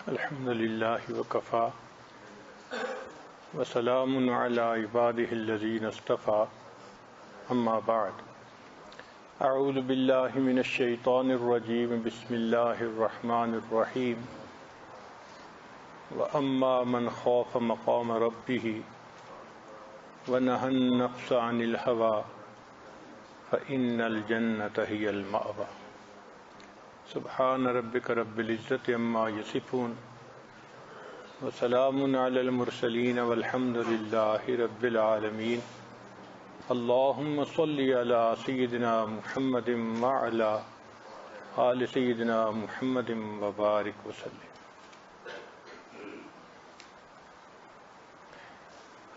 الحمد لله وكفى وسلام على عباده الذين اصطفى أما بعد أعوذ بالله من الشيطان الرجيم بسم الله الرحمن الرحيم وأما من خاف مقام ربه ونهى النفس عن الهوى فإن الجنة هي المأوى سبحان ربك رب العزة عما يصفون وسلام على المرسلين والحمد لله رب العالمين اللهم صل على سيدنا محمد وعلى آل سيدنا محمد وبارك وسلم۔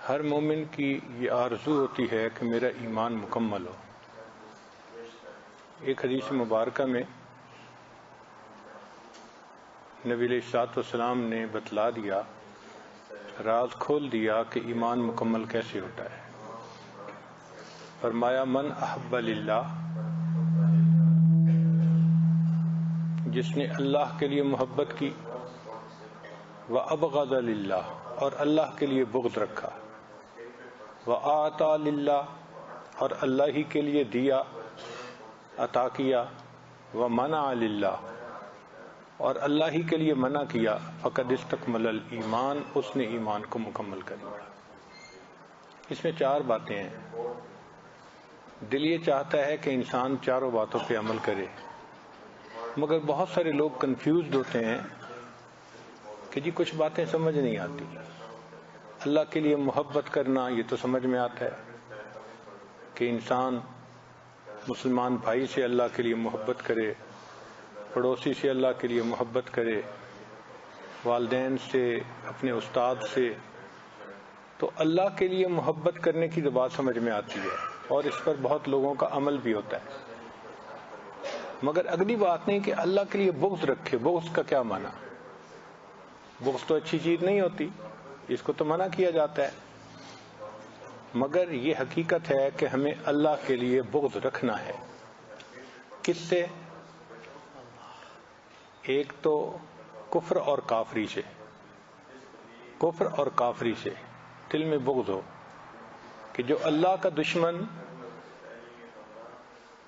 ہر مومن کی یہ آرزو ہوتی ہے کہ میرا ایمان مکمل ہو۔ ایک حدیث مبارکہ میں نبی علیہ الصلوۃ والسلام نے بتلا دیا، راز کھول دیا کہ ایمان مکمل کیسے ہوتا ہے۔ فرمایا من احب للہ، جس نے اللہ کے لیے محبت کی، وابغض للہ، اور اللہ کے لیے بغض رکھا، وآتا للہ، اور اللہ ہی کے لیے دیا، عطا کیا، ومنع للہ، اور اللہ ہی کے لیے منع کیا، فقد استکمل الایمان، اس نے ایمان کو مکمل کر لیا۔ اس میں چار باتیں ہیں۔ دل یہ چاہتا ہے کہ انسان چاروں باتوں پہ عمل کرے، مگر بہت سارے لوگ کنفیوزڈ ہوتے ہیں کہ جی کچھ باتیں سمجھ نہیں آتی۔ اللہ کے لیے محبت کرنا یہ تو سمجھ میں آتا ہے کہ انسان مسلمان بھائی سے اللہ کے لیے محبت کرے، پڑوسی سے اللہ کے لیے محبت کرے، والدین سے، اپنے استاد سے۔ تو اللہ کے لیے محبت کرنے کی تو بات سمجھ میں آتی ہے اور اس پر بہت لوگوں کا عمل بھی ہوتا ہے، مگر اگلی بات نہیں کہ اللہ کے لیے بغض رکھے۔ بغض کا کیا معنی؟ بغض تو اچھی چیز نہیں ہوتی، اس کو تو منع کیا جاتا ہے، مگر یہ حقیقت ہے کہ ہمیں اللہ کے لیے بغض رکھنا ہے۔ کس سے؟ ایک تو کفر اور کافری سے، کفر اور کافری سے دل میں بغض ہو کہ جو اللہ کا دشمن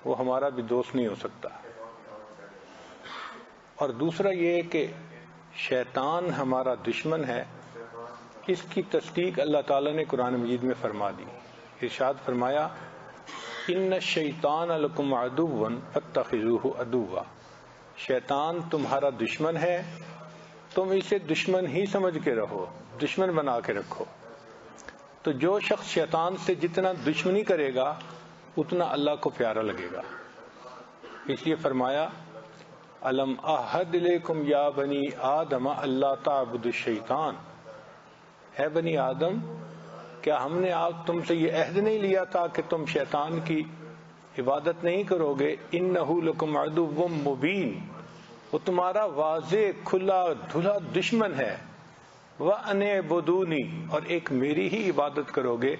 وہ ہمارا بھی دوست نہیں ہو سکتا، اور دوسرا یہ کہ شیطان ہمارا دشمن ہے۔ اس کی تصدیق اللہ تعالیٰ نے قرآن مجید میں فرما دی۔ ارشاد فرمایا ان الشیطان لکم عدو فاتخذوہ عدوا، شیطان تمہارا دشمن ہے، تم اسے دشمن ہی سمجھ کے رہو، دشمن بنا کے رکھو۔ تو جو شخص شیطان سے جتنا دشمنی کرے گا اتنا اللہ کو پیارا لگے گا۔ اس لیے فرمایا الم اعہد الیکم یا بنی آدم اللہ تعبدوا الشیطان، اے بنی آدم کیا ہم نے آج تم سے یہ عہد نہیں لیا تھا کہ تم شیطان کی عبادت نہیں کرو گے؟ انہ لکم عدو مبین، وہ تمہارا واضح کھلا دھلا دشمن ہے۔ وَأَنِ اعْبُدُونِی، اور ایک میری ہی عبادت کرو گے۔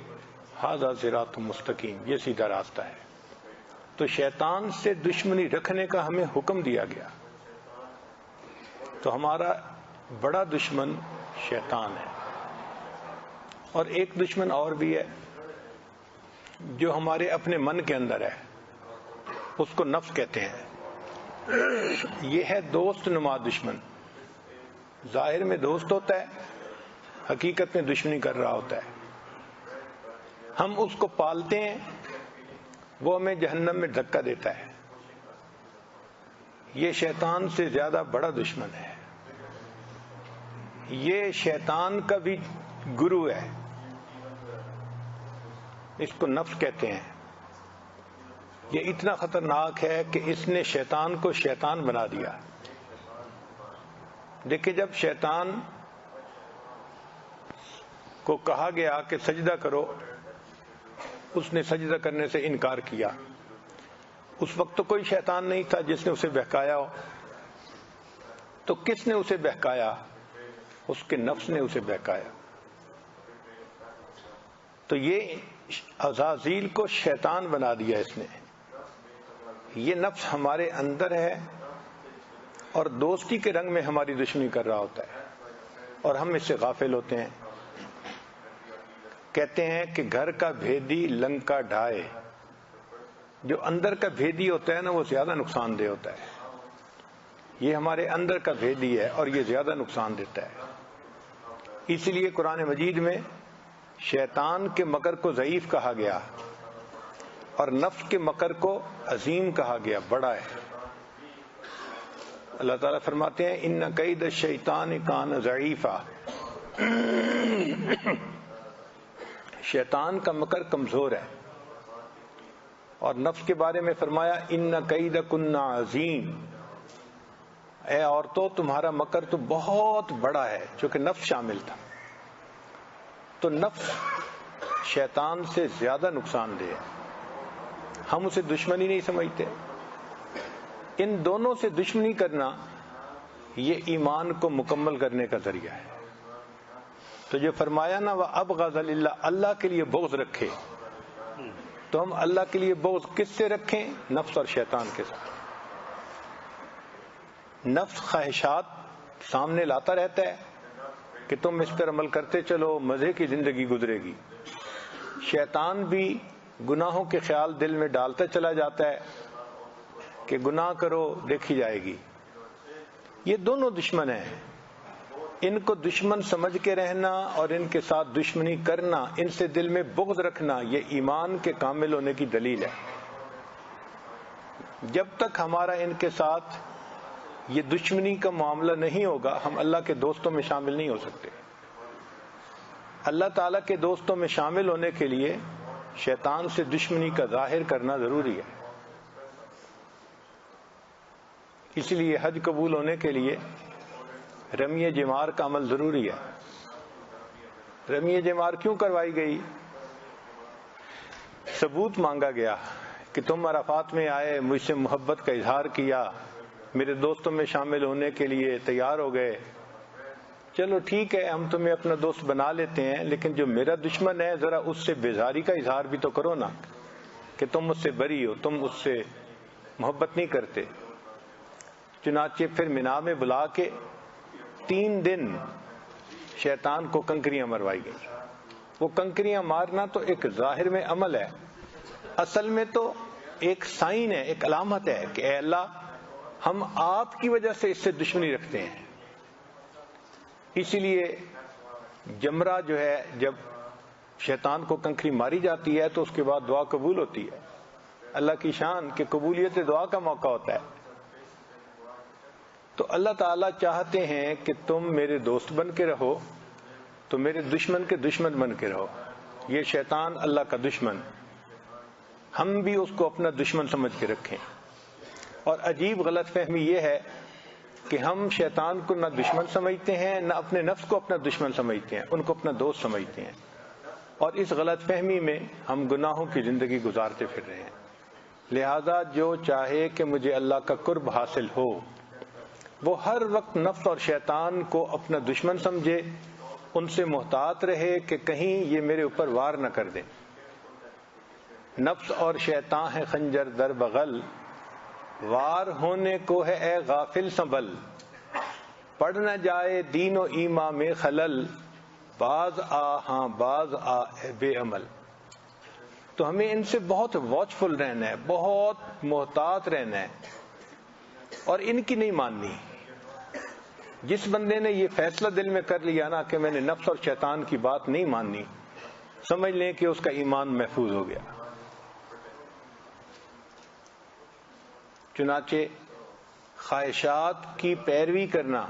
ھذا صراط مستقیم، یہ سیدھا راستہ ہے۔ تو شیطان سے دشمنی رکھنے کا ہمیں حکم دیا گیا۔ تو ہمارا بڑا دشمن شیطان ہے، اور ایک دشمن اور بھی ہے جو ہمارے اپنے من کے اندر ہے، اس کو نفس کہتے ہیں۔ یہ ہے دوست نما دشمن، ظاہر میں دوست ہوتا ہے، حقیقت میں دشمنی کر رہا ہوتا ہے۔ ہم اس کو پالتے ہیں، وہ ہمیں جہنم میں دھکا دیتا ہے۔ یہ شیطان سے زیادہ بڑا دشمن ہے، یہ شیطان کا بھی گرو ہے، اس کو نفس کہتے ہیں۔ یہ اتنا خطرناک ہے کہ اس نے شیطان کو شیطان بنا دیا۔ دیکھیں جب شیطان کو کہا گیا کہ سجدہ کرو، اس نے سجدہ کرنے سے انکار کیا۔ اس وقت تو کوئی شیطان نہیں تھا جس نے اسے بہکایا ہو، تو کس نے اسے بہکایا؟ اس کے نفس نے اسے بہکایا۔ تو یہ عزازیل کو شیطان بنا دیا اس نے۔ یہ نفس ہمارے اندر ہے اور دوستی کے رنگ میں ہماری دشمنی کر رہا ہوتا ہے اور ہم اس سے غافل ہوتے ہیں. کہتے ہیں کہ گھر کا بھیدی لنکا ڈھائے. جو اندر کا بھیدی ہوتا ہے نا وہ زیادہ نقصان دہ ہوتا ہے. یہ ہمارے اندر کا بھیدی ہے اور یہ زیادہ نقصان دیتا ہے. اس لیے قرآن مجید میں شیطان کے مکر کو ضعیف کہا گیا اور نفس کے مکر کو عظیم کہا گیا، بڑا ہے. اللہ تعالیٰ فرماتے ہیں ان کید الشیطان کان ضعیفا. شیطان کا مکر کمزور ہے. اور نفس کے بارے میں فرمایا ان کیدکن عظیم. اے عورتوں تمہارا مکر تو بہت بڑا ہے، چونکہ نفس شامل تھا. تو نفس شیطان سے زیادہ نقصان دہ ہے. ہم اسے دشمنی نہیں سمجھتے. ان دونوں سے دشمنی کرنا یہ ایمان کو مکمل کرنے کا ذریعہ ہے. تو جو فرمایا نا وَأَبْغَضَ لِلَّهِ، اللہ کے لیے بغض رکھے. تو ہم اللہ کے لیے بغض کس سے رکھیں؟ نفس اور شیطان کے ساتھ. نفس خواہشات سامنے لاتا رہتا ہے کہ تم اس پر عمل کرتے چلو، مزے کی زندگی گزرے گی. شیطان بھی گناہوں کے خیال دل میں ڈالتا چلا جاتا ہے کہ گناہ کرو دیکھی جائے گی. یہ دونوں دشمن ہیں. ان کو دشمن سمجھ کے رہنا اور ان کے ساتھ دشمنی کرنا، ان سے دل میں بغض رکھنا، یہ ایمان کے کامل ہونے کی دلیل ہے. جب تک ہمارا ان کے ساتھ یہ دشمنی کا معاملہ نہیں ہوگا ہم اللہ کے دوستوں میں شامل نہیں ہو سکتے. اللہ تعالیٰ کے دوستوں میں شامل ہونے کے لیے شیطان سے دشمنی کا ظاہر کرنا ضروری ہے. اس لیے حج قبول ہونے کے لیے رمی جمار کا عمل ضروری ہے. رمی جمار کیوں کروائی گئی؟ ثبوت مانگا گیا کہ تم عرفات میں آئے، مجھ سے محبت کا اظہار کیا، میرے دوستوں میں شامل ہونے کے لیے تیار ہو گئے. چلو ٹھیک ہے ہم تمہیں اپنا دوست بنا لیتے ہیں، لیکن جو میرا دشمن ہے ذرا اس سے بیزاری کا اظہار بھی تو کرو نا کہ تم مجھ سے بری ہو، تم اس سے محبت نہیں کرتے. چنانچہ پھر مینا میں بلا کے 3 دن شیطان کو کنکریاں مروائی گئی. وہ کنکریاں مارنا تو ایک ظاہر میں عمل ہے، اصل میں تو ایک سائن ہے، ایک علامت ہے کہ اے اللہ ہم آپ کی وجہ سے اس سے دشمنی رکھتے ہیں. اسی لیے جمرہ جو ہے جب شیطان کو کنکری ماری جاتی ہے تو اس کے بعد دعا قبول ہوتی ہے. اللہ کی شان کہ قبولیت دعا کا موقع ہوتا ہے. تو اللہ تعالیٰ چاہتے ہیں کہ تم میرے دوست بن کے رہو تو میرے دشمن کے دشمن بن کے رہو. یہ شیطان اللہ کا دشمن، ہم بھی اس کو اپنا دشمن سمجھ کے رکھیں. اور عجیب غلط فہمی یہ ہے کہ ہم شیطان کو نہ دشمن سمجھتے ہیں نہ اپنے نفس کو اپنا دشمن سمجھتے ہیں، ان کو اپنا دوست سمجھتے ہیں. اور اس غلط فہمی میں ہم گناہوں کی زندگی گزارتے پھر رہے ہیں. لہذا جو چاہے کہ مجھے اللہ کا قرب حاصل ہو وہ ہر وقت نفس اور شیطان کو اپنا دشمن سمجھے، ان سے محتاط رہے کہ کہیں یہ میرے اوپر وار نہ کر دیں. نفس اور شیطان ہے خنجر در بغل، وار ہونے کو ہے اے غافل سنبھل. پڑ نہ جائے دین و ایمان میں خلل، باز آ ہاں باز آ اے بے عمل. تو ہمیں ان سے بہت واچفل رہنا ہے، بہت محتاط رہنا ہے اور ان کی نہیں ماننی. جس بندے نے یہ فیصلہ دل میں کر لیا نا کہ میں نے نفس اور شیطان کی بات نہیں ماننی، سمجھ لیں کہ اس کا ایمان محفوظ ہو گیا. چنانچہ خواہشات کی پیروی کرنا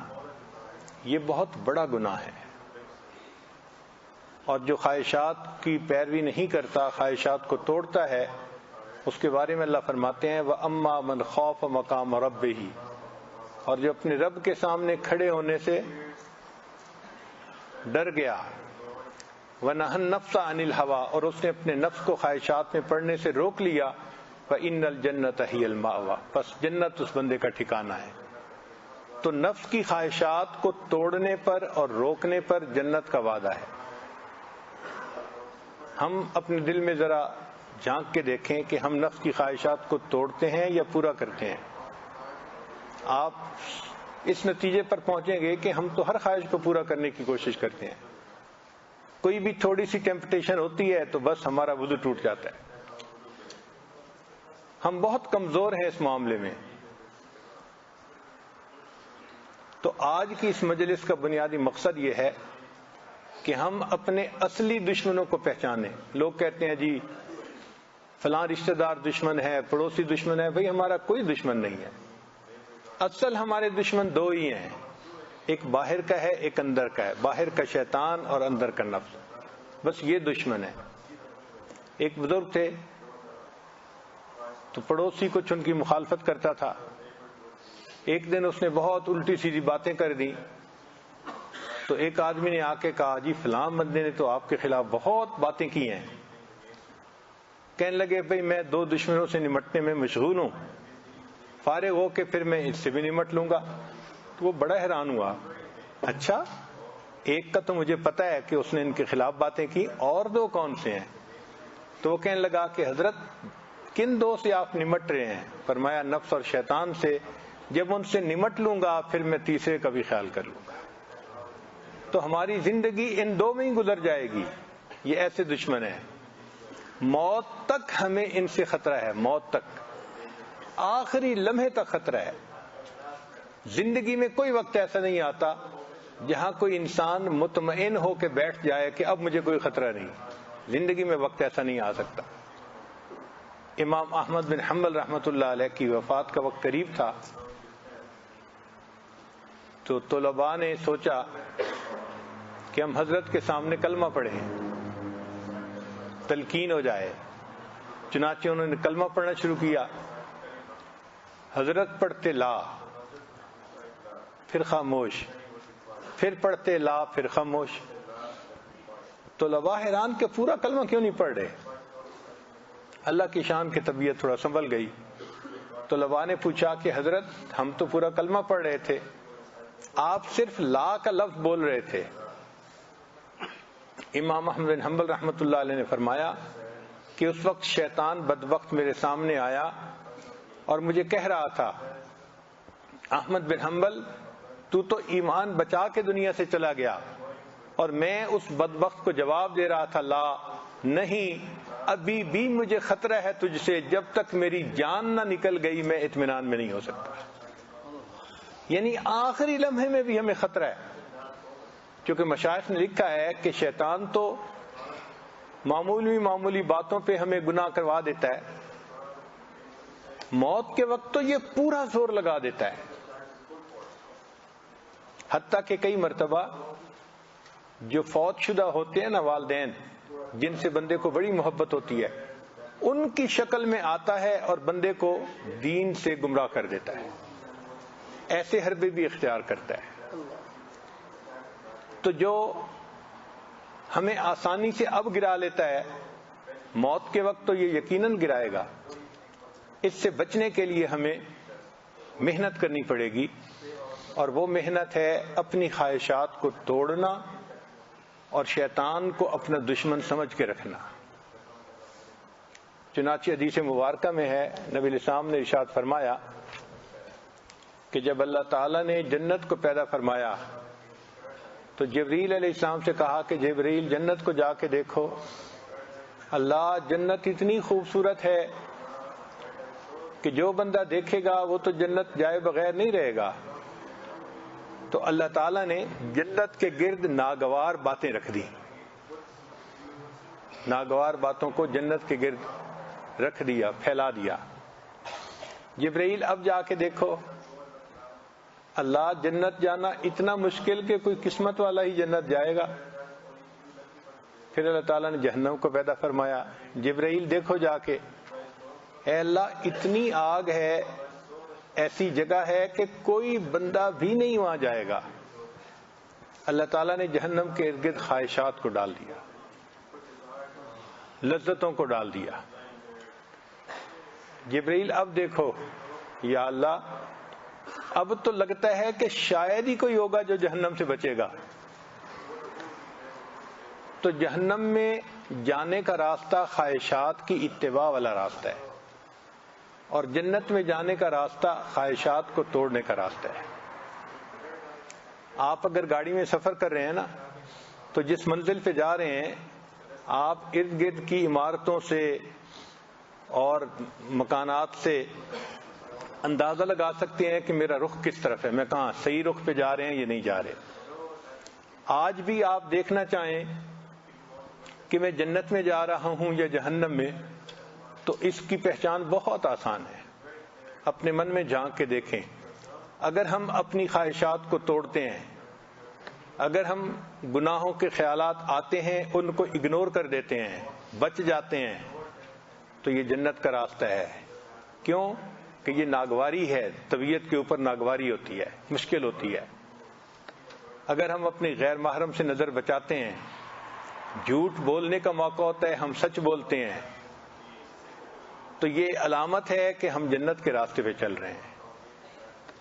یہ بہت بڑا گناہ ہے. اور جو خواہشات کی پیروی نہیں کرتا، خواہشات کو توڑتا ہے، اس کے بارے میں اللہ فرماتے ہیں وَأَمَّا مَنْ خَافَ مَقَامَ رَبِّهِ، اور جو اپنے رب کے سامنے کھڑے ہونے سے ڈر گیا، وَنَهَى النَّفْسَ عَنِ الْهَوَىٰ، اور اس نے اپنے نفس کو خواہشات میں پڑنے سے روک لیا، فَإِنَّ الْجَنَّةَ هِيَ الْمَأْوَىٰ، پس جنت اس بندے کا ٹھکانہ ہے. تو نفس کی خواہشات کو توڑنے پر اور روکنے پر جنت کا وعدہ ہے. ہم اپنے دل میں ذرا جھانک کے دیکھیں کہ ہم نفس کی خواہشات کو توڑتے ہیں یا پورا کرتے ہیں. آپ اس نتیجے پر پہنچیں گے کہ ہم تو ہر خواہش کو پورا کرنے کی کوشش کرتے ہیں، کوئی بھی تھوڑی سی ٹیمپٹیشن ہوتی ہے تو بس ہمارا وضو ٹوٹ جاتا ہے۔ ہم بہت کمزور ہیں اس معاملے میں۔ تو آج کی اس مجلس کا بنیادی مقصد یہ ہے کہ ہم اپنے اصلی دشمنوں کو پہچانیں۔ لوگ کہتے ہیں جی فلاں رشتہ دار دشمن ہے، پڑوسی دشمن ہے، بھئی ہمارا کوئی دشمن نہیں ہے۔ اصل ہمارے دشمن دو ہی ہیں، ایک باہر کا ہے، ایک اندر کا ہے، باہر کا شیطان اور اندر کا نفس، بس یہ دشمن ہے۔ ایک بزرگ تھے تو پڑوسی کچھ ان کی مخالفت کرتا تھا، ایک دن اس نے بہت الٹی سیدھی باتیں کر دی تو ایک آدمی نے آ کے کہا جی فلاں بندے نے تو آپ کے خلاف بہت باتیں کی ہیں۔ کہنے لگے بھئی میں دو دشمنوں سے نمٹنے میں مشغول ہوں، فارغ ہو کے پھر میں اس سے بھی نمٹ لوں گا۔ تو وہ بڑا حیران ہوا، اچھا ایک کا تو مجھے پتا ہے کہ اس نے ان کے خلاف باتیں کی، اور دو کون سے ہیں؟ تو وہ کہنے لگا کہ حضرت کن دو سے آپ نمٹ رہے ہیں؟ فرمایا نفس اور شیطان سے، جب ان سے نمٹ لوں گا پھر میں تیسرے کا بھی خیال کر لوں گا۔ تو ہماری زندگی ان دو میں ہی گزر جائے گی۔ یہ ایسے دشمن ہیں، موت تک ہمیں ان سے خطرہ ہے، موت تک، آخری لمحے تک خطرہ ہے۔ زندگی میں کوئی وقت ایسا نہیں آتا جہاں کوئی انسان مطمئن ہو کے بیٹھ جائے کہ اب مجھے کوئی خطرہ نہیں۔ زندگی میں وقت ایسا نہیں آ سکتا۔ امام احمد بن حنبل رحمۃ اللہ علیہ کی وفات کا وقت قریب تھا، تو طلباء نے سوچا کہ ہم حضرت کے سامنے کلمہ پڑھیں، تلقین ہو جائے۔ چنانچہ انہوں نے کلمہ پڑھنا شروع کیا۔ حضرت پڑھتے لا، پھر خاموش، پھر پڑھتے لا، پھر خاموش۔ طلباء حیران کہ پورا کلمہ کیوں نہیں پڑھ رہے؟ اللہ کی شان کی طبیعت تھوڑا سنبھل گئی۔ طلباء نے پوچھا کہ حضرت ہم تو پورا کلمہ پڑھ رہے تھے، آپ صرف لا کا لفظ بول رہے تھے۔ امام احمد بن حنبل رحمۃ اللہ علیہ نے فرمایا کہ اس وقت شیطان بدبخت میرے سامنے آیا اور مجھے کہہ رہا تھا احمد بن حنبل تو ایمان بچا کے دنیا سے چلا گیا، اور میں اس بدبخت کو جواب دے رہا تھا لا، نہیں، ابھی بھی مجھے خطرہ ہے تجھ سے، جب تک میری جان نہ نکل گئی میں اطمینان میں نہیں ہو سکتا۔ یعنی آخری لمحے میں بھی ہمیں خطرہ ہے، کیونکہ مشائخ نے لکھا ہے کہ شیطان تو معمولی باتوں پہ ہمیں گناہ کروا دیتا ہے، موت کے وقت تو یہ پورا زور لگا دیتا ہے۔ حتیٰ کہ کئی مرتبہ جو فوت شدہ ہوتے ہیں نا والدین، جن سے بندے کو بڑی محبت ہوتی ہے، ان کی شکل میں آتا ہے اور بندے کو دین سے گمراہ کر دیتا ہے، ایسے حربے بھی اختیار کرتا ہے۔ تو جو ہمیں آسانی سے اب گرا لیتا ہے، موت کے وقت تو یہ یقیناً گرائے گا۔ اس سے بچنے کے لیے ہمیں محنت کرنی پڑے گی، اور وہ محنت ہے اپنی خواہشات کو توڑنا اور شیطان کو اپنا دشمن سمجھ کے رکھنا۔ چنانچہ حدیث مبارکہ میں ہے، نبی علیہ السلام نے ارشاد فرمایا کہ جب اللہ تعالیٰ نے جنت کو پیدا فرمایا تو جبریل علیہ السلام سے کہا کہ جبریل جنت کو جا کے دیکھو، اللہ جنت اتنی خوبصورت ہے کہ جو بندہ دیکھے گا وہ تو جنت جائے بغیر نہیں رہے گا۔ تو اللہ تعالیٰ نے جنت کے گرد ناگوار باتیں رکھ دی، ناگوار باتوں کو جنت کے گرد رکھ دیا، پھیلا دیا۔ جبرائیل اب جا کے دیکھو، اللہ جنت جانا اتنا مشکل کہ کوئی قسمت والا ہی جنت جائے گا۔ پھر اللہ تعالیٰ نے جہنم کو پیدا فرمایا، جبرائیل دیکھو جا کے، اے اللہ اتنی آگ ہے، ایسی جگہ ہے کہ کوئی بندہ بھی نہیں وہاں جائے گا۔ اللہ تعالیٰ نے جہنم کے ارد گرد خواہشات کو ڈال دیا، لذتوں کو ڈال دیا۔ جبرائیل اب دیکھو، یا اللہ اب تو لگتا ہے کہ شاید ہی کوئی ہوگا جو جہنم سے بچے گا۔ تو جہنم میں جانے کا راستہ خواہشات کی اتباع والا راستہ ہے، اور جنت میں جانے کا راستہ خواہشات کو توڑنے کا راستہ ہے۔ آپ اگر گاڑی میں سفر کر رہے ہیں نا تو جس منزل پہ جا رہے ہیں آپ ارد گرد کی عمارتوں سے اور مکانات سے اندازہ لگا سکتے ہیں کہ میرا رخ کس طرف ہے، میں کہاں صحیح رخ پہ جا رہے ہیں یا نہیں جا رہے۔ آج بھی آپ دیکھنا چاہیں کہ میں جنت میں جا رہا ہوں یا جہنم میں، تو اس کی پہچان بہت آسان ہے۔ اپنے من میں جھانک کے دیکھیں، اگر ہم اپنی خواہشات کو توڑتے ہیں، اگر ہم گناہوں کے خیالات آتے ہیں ان کو اگنور کر دیتے ہیں، بچ جاتے ہیں، تو یہ جنت کا راستہ ہے۔ کیوں کہ یہ ناگواری ہے، طبیعت کے اوپر ناگواری ہوتی ہے، مشکل ہوتی ہے۔ اگر ہم اپنی غیر محرم سے نظر بچاتے ہیں، جھوٹ بولنے کا موقع ہوتا ہے ہم سچ بولتے ہیں، تو یہ علامت ہے کہ ہم جنت کے راستے پہ چل رہے ہیں۔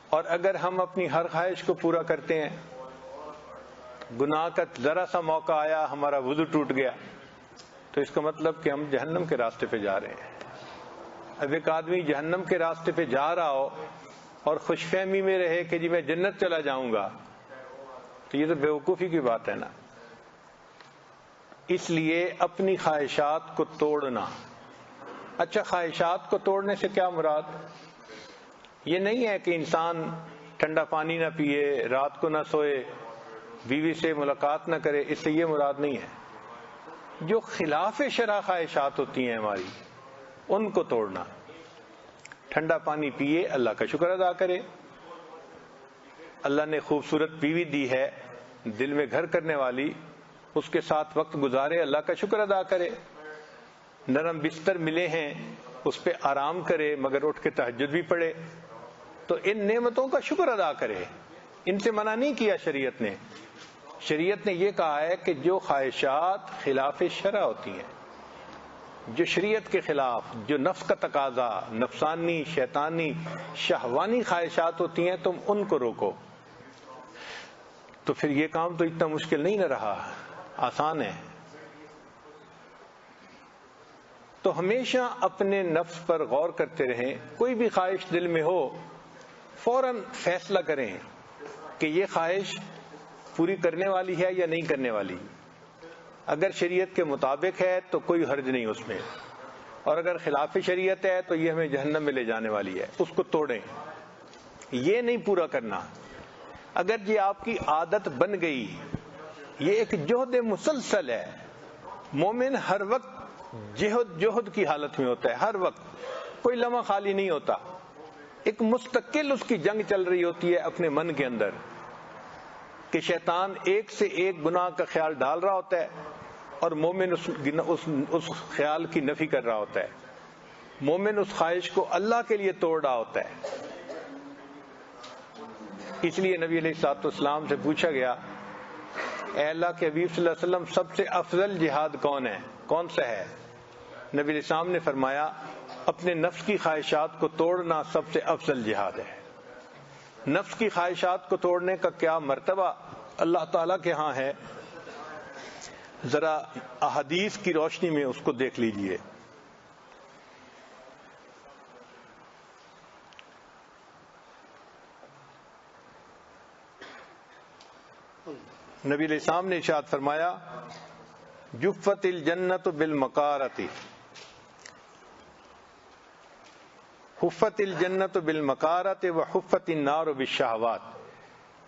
اور اگر ہم اپنی ہر خواہش کو پورا کرتے ہیں، گناہ کا ذرا سا موقع آیا ہمارا وضو ٹوٹ گیا، تو اس کا مطلب کہ ہم جہنم کے راستے پہ جا رہے ہیں۔ اب ایک آدمی جہنم کے راستے پہ جا رہا ہو اور خوش فہمی میں رہے کہ جی میں جنت چلا جاؤں گا، تو یہ تو بیوقوفی کی بات ہے نا۔ اس لیے اپنی خواہشات کو توڑنا۔ اچھا، خواہشات کو توڑنے سے کیا مراد؟ یہ نہیں ہے کہ انسان ٹھنڈا پانی نہ پیے، رات کو نہ سوئے، بیوی سے ملاقات نہ کرے، اس سے یہ مراد نہیں ہے۔ جو خلاف شرع خواہشات ہوتی ہیں ہماری، ان کو توڑنا۔ ٹھنڈا پانی پیے، اللہ کا شکر ادا کرے۔ اللہ نے خوبصورت بیوی دی ہے، دل میں گھر کرنے والی، اس کے ساتھ وقت گزارے، اللہ کا شکر ادا کرے۔ نرم بستر ملے ہیں، اس پہ آرام کرے، مگر اٹھ کے تہجد بھی پڑھے، تو ان نعمتوں کا شکر ادا کرے۔ ان سے منع نہیں کیا شریعت نے۔ شریعت نے یہ کہا ہے کہ جو خواہشات خلاف شرع ہوتی ہیں، جو شریعت کے خلاف، جو نفس کا تقاضا، نفسانی، شیطانی، شہوانی خواہشات ہوتی ہیں، تم ان کو روکو۔ تو پھر یہ کام تو اتنا مشکل نہیں نہ رہا، آسان ہے۔ تو ہمیشہ اپنے نفس پر غور کرتے رہیں، کوئی بھی خواہش دل میں ہو فوراً فیصلہ کریں کہ یہ خواہش پوری کرنے والی ہے یا نہیں کرنے والی۔ اگر شریعت کے مطابق ہے تو کوئی حرج نہیں اس میں، اور اگر خلاف شریعت ہے تو یہ ہمیں جہنم میں لے جانے والی ہے، اس کو توڑیں۔ یہ نہیں پورا کرنا۔ اگر یہ آپ کی عادت بن گئی، یہ ایک جہد مسلسل ہے۔ مومن ہر وقت جہد کی حالت میں ہوتا ہے، ہر وقت کوئی لمحہ خالی نہیں ہوتا۔ ایک مستقل اس کی جنگ چل رہی ہوتی ہے اپنے من کے اندر، کہ شیطان ایک سے ایک گناہ کا خیال ڈال رہا ہوتا ہے اور مومن اس خیال کی نفی کر رہا ہوتا ہے۔ مومن اس خواہش کو اللہ کے لیے توڑ رہا ہوتا ہے۔ اس لیے نبی علیہ الصلوۃ والسلام سے پوچھا گیا، اے اللہ کے حبیب صلی اللہ علیہ وسلم، سب سے افضل جہاد کون ہے، کون سا ہے؟ نبی علیہ السلام نے فرمایا، اپنے نفس کی خواہشات کو توڑنا سب سے افضل جہاد ہے۔ نفس کی خواہشات کو توڑنے کا کیا مرتبہ اللہ تعالیٰ کے ہاں ہے، ذرا احادیث کی روشنی میں اس کو دیکھ لیجئے۔ نبی علیہ السلام نے ارشاد فرمایا، جفت الجنت بالمقارۃ، حفت الجنت بالمقارۃ وحفت النار بالشہوات،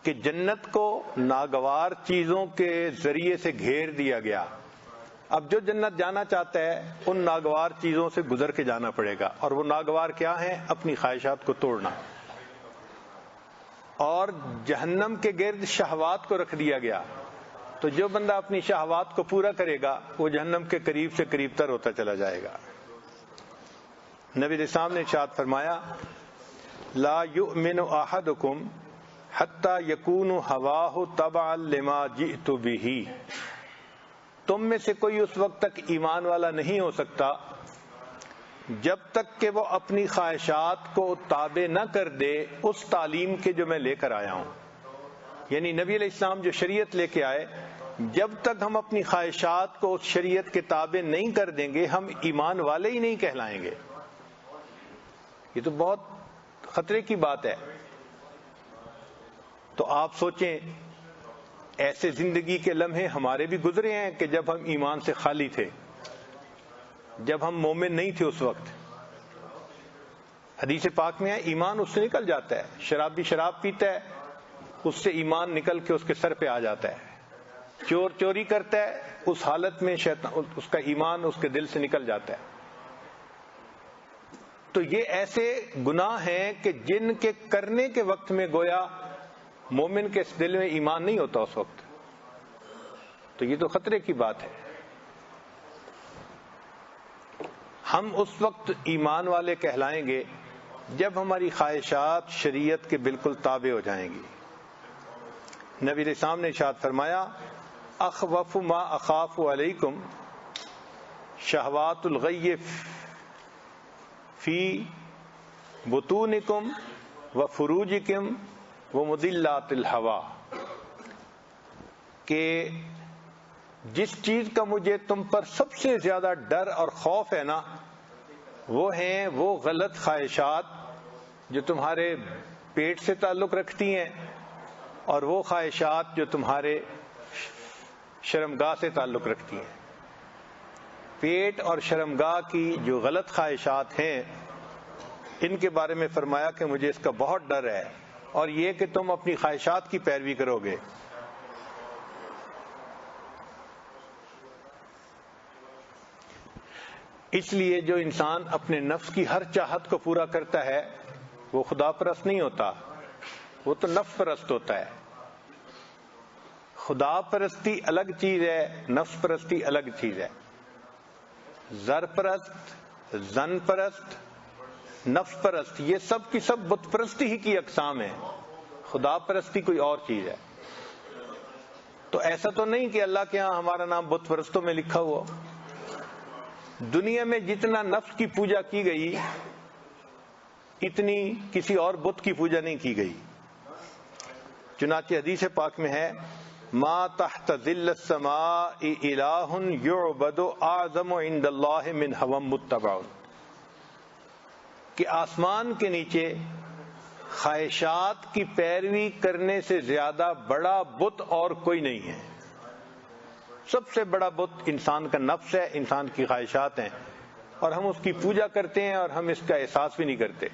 کہ جنت کو ناگوار چیزوں کے ذریعے سے گھیر دیا گیا۔ اب جو جنت جانا چاہتا ہے ان ناگوار چیزوں سے گزر کے جانا پڑے گا، اور وہ ناگوار کیا ہیں؟ اپنی خواہشات کو توڑنا۔ اور جہنم کے گرد شہوات کو رکھ دیا گیا، تو جو بندہ اپنی شہوات کو پورا کرے گا وہ جہنم کے قریب سے قریب تر ہوتا چلا جائے گا۔ نبی علیہ السلام نے ارشاد فرمایا، لا یؤمن احدکم حتی یکون ہواہ تبعا لما جئت بہ، تم میں سے کوئی اس وقت تک ایمان والا نہیں ہو سکتا جب تک کہ وہ اپنی خواہشات کو تابع نہ کر دے اس تعلیم کے جو میں لے کر آیا ہوں۔ یعنی نبی علیہ السلام جو شریعت لے کے آئے، جب تک ہم اپنی خواہشات کو اس شریعت کے تابع نہیں کر دیں گے ہم ایمان والے ہی نہیں کہلائیں گے۔ یہ تو بہت خطرے کی بات ہے۔ تو آپ سوچیں ایسے زندگی کے لمحے ہمارے بھی گزرے ہیں کہ جب ہم ایمان سے خالی تھے، جب ہم مومن نہیں تھے اس وقت۔ حدیث پاک میں ہے ایمان اس سے نکل جاتا ہے، شرابی شراب پیتا ہے اس سے ایمان نکل کے اس کے سر پہ آ جاتا ہے، چور چوری کرتا ہے اس حالت میں شیطان اس کا ایمان اس کے دل سے نکل جاتا ہے۔ تو یہ ایسے گناہ ہیں کہ جن کے کرنے کے وقت میں گویا مومن کے دل میں ایمان نہیں ہوتا اس وقت، تو یہ تو خطرے کی بات ہے۔ ہم اس وقت ایمان والے کہلائیں گے جب ہماری خواہشات شریعت کے بالکل تابع ہو جائیں گی۔ نبی علیہ السلام نے ارشاد فرمایا اخوف ما اخاف علیکم شہوات الغی فی بطونکم وفروجکم ومضلات الہوا، کہ جس چیز کا مجھے تم پر سب سے زیادہ ڈر اور خوف ہے نا، وہ ہیں وہ غلط خواہشات جو تمہارے پیٹ سے تعلق رکھتی ہیں، اور وہ خواہشات جو تمہارے شرمگاہ سے تعلق رکھتی ہیں۔ پیٹ اور شرمگاہ کی جو غلط خواہشات ہیں ان کے بارے میں فرمایا کہ مجھے اس کا بہت ڈر ہے، اور یہ کہ تم اپنی خواہشات کی پیروی کرو گے۔ اس لیے جو انسان اپنے نفس کی ہر چاہت کو پورا کرتا ہے وہ خدا پرست نہیں ہوتا، وہ تو نفس پرست ہوتا ہے۔ خدا پرستی الگ چیز ہے، نفس پرستی الگ چیز ہے۔ زر پرست، زن پرست، نفس پرست، یہ سب کی سب بت پرستی ہی کی اقسام ہیں، خدا پرستی کوئی اور چیز ہے۔ تو ایسا تو نہیں کہ اللہ کے ہاں ہمارا نام بت پرستوں میں لکھا ہوا۔ دنیا میں جتنا نفس کی پوجا کی گئی اتنی کسی اور بت کی پوجا نہیں کی گئی۔ چنانچہ حدیث پاک میں ہے ما تحت ظل السماء الہ یعبد اعظم عند اللہ من هوى متبع، کہ آسمان کے نیچے خواہشات کی پیروی کرنے سے زیادہ بڑا بت اور کوئی نہیں ہے۔ سب سے بڑا بت انسان کا نفس ہے، انسان کی خواہشات ہیں، اور ہم اس کی پوجا کرتے ہیں اور ہم اس کا احساس بھی نہیں کرتے،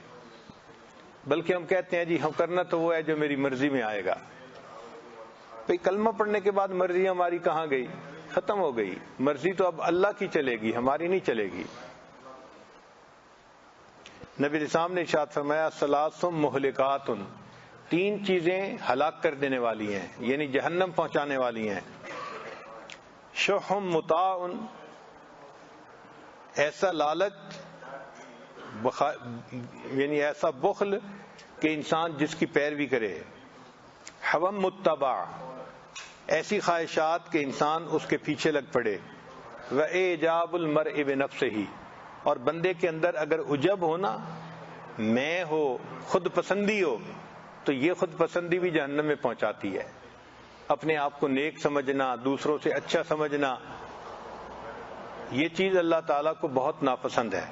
بلکہ ہم کہتے ہیں جی ہم کرنا تو وہ ہے جو میری مرضی میں آئے گا۔ بھئی کلمہ پڑھنے کے بعد مرضی ہماری کہاں گئی؟ ختم ہو گئی۔ مرضی تو اب اللہ کی چلے گی، ہماری نہیں چلے گی۔ نبی علیہ السلام نے ارشاد فرمایا ثلاث مہلکات، تین چیزیں ہلاک کر دینے والی ہیں، یعنی جہنم پہنچانے والی ہیں۔ شح مطاع، ایسا لالچ یعنی ایسا بخل کہ انسان جس کی پیروی کرے۔ حوی متبع، ایسی خواہشات کہ انسان اس کے پیچھے لگ پڑے۔ وَإِعْجَابُ الْمَرْءِ بِنَفْسِهِ، اور بندے کے اندر اگر عجب ہو نا، میں ہو، خود پسندی ہو، تو یہ خود پسندی بھی جہنم میں پہنچاتی ہے۔ اپنے آپ کو نیک سمجھنا، دوسروں سے اچھا سمجھنا، یہ چیز اللہ تعالیٰ کو بہت ناپسند ہے۔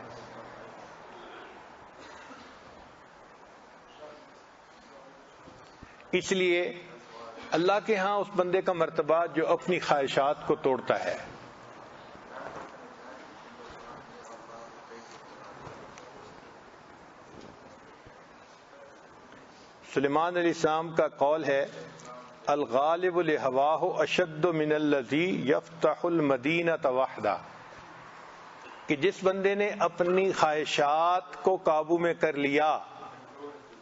اس لیے اللہ کے ہاں اس بندے کا مرتبہ جو اپنی خواہشات کو توڑتا ہے۔ سلیمان علیہ السلام کا قول ہے الغالب لہواہ اشد من الذی یفتح المدینۃ وحدہ، کہ جس بندے نے اپنی خواہشات کو قابو میں کر لیا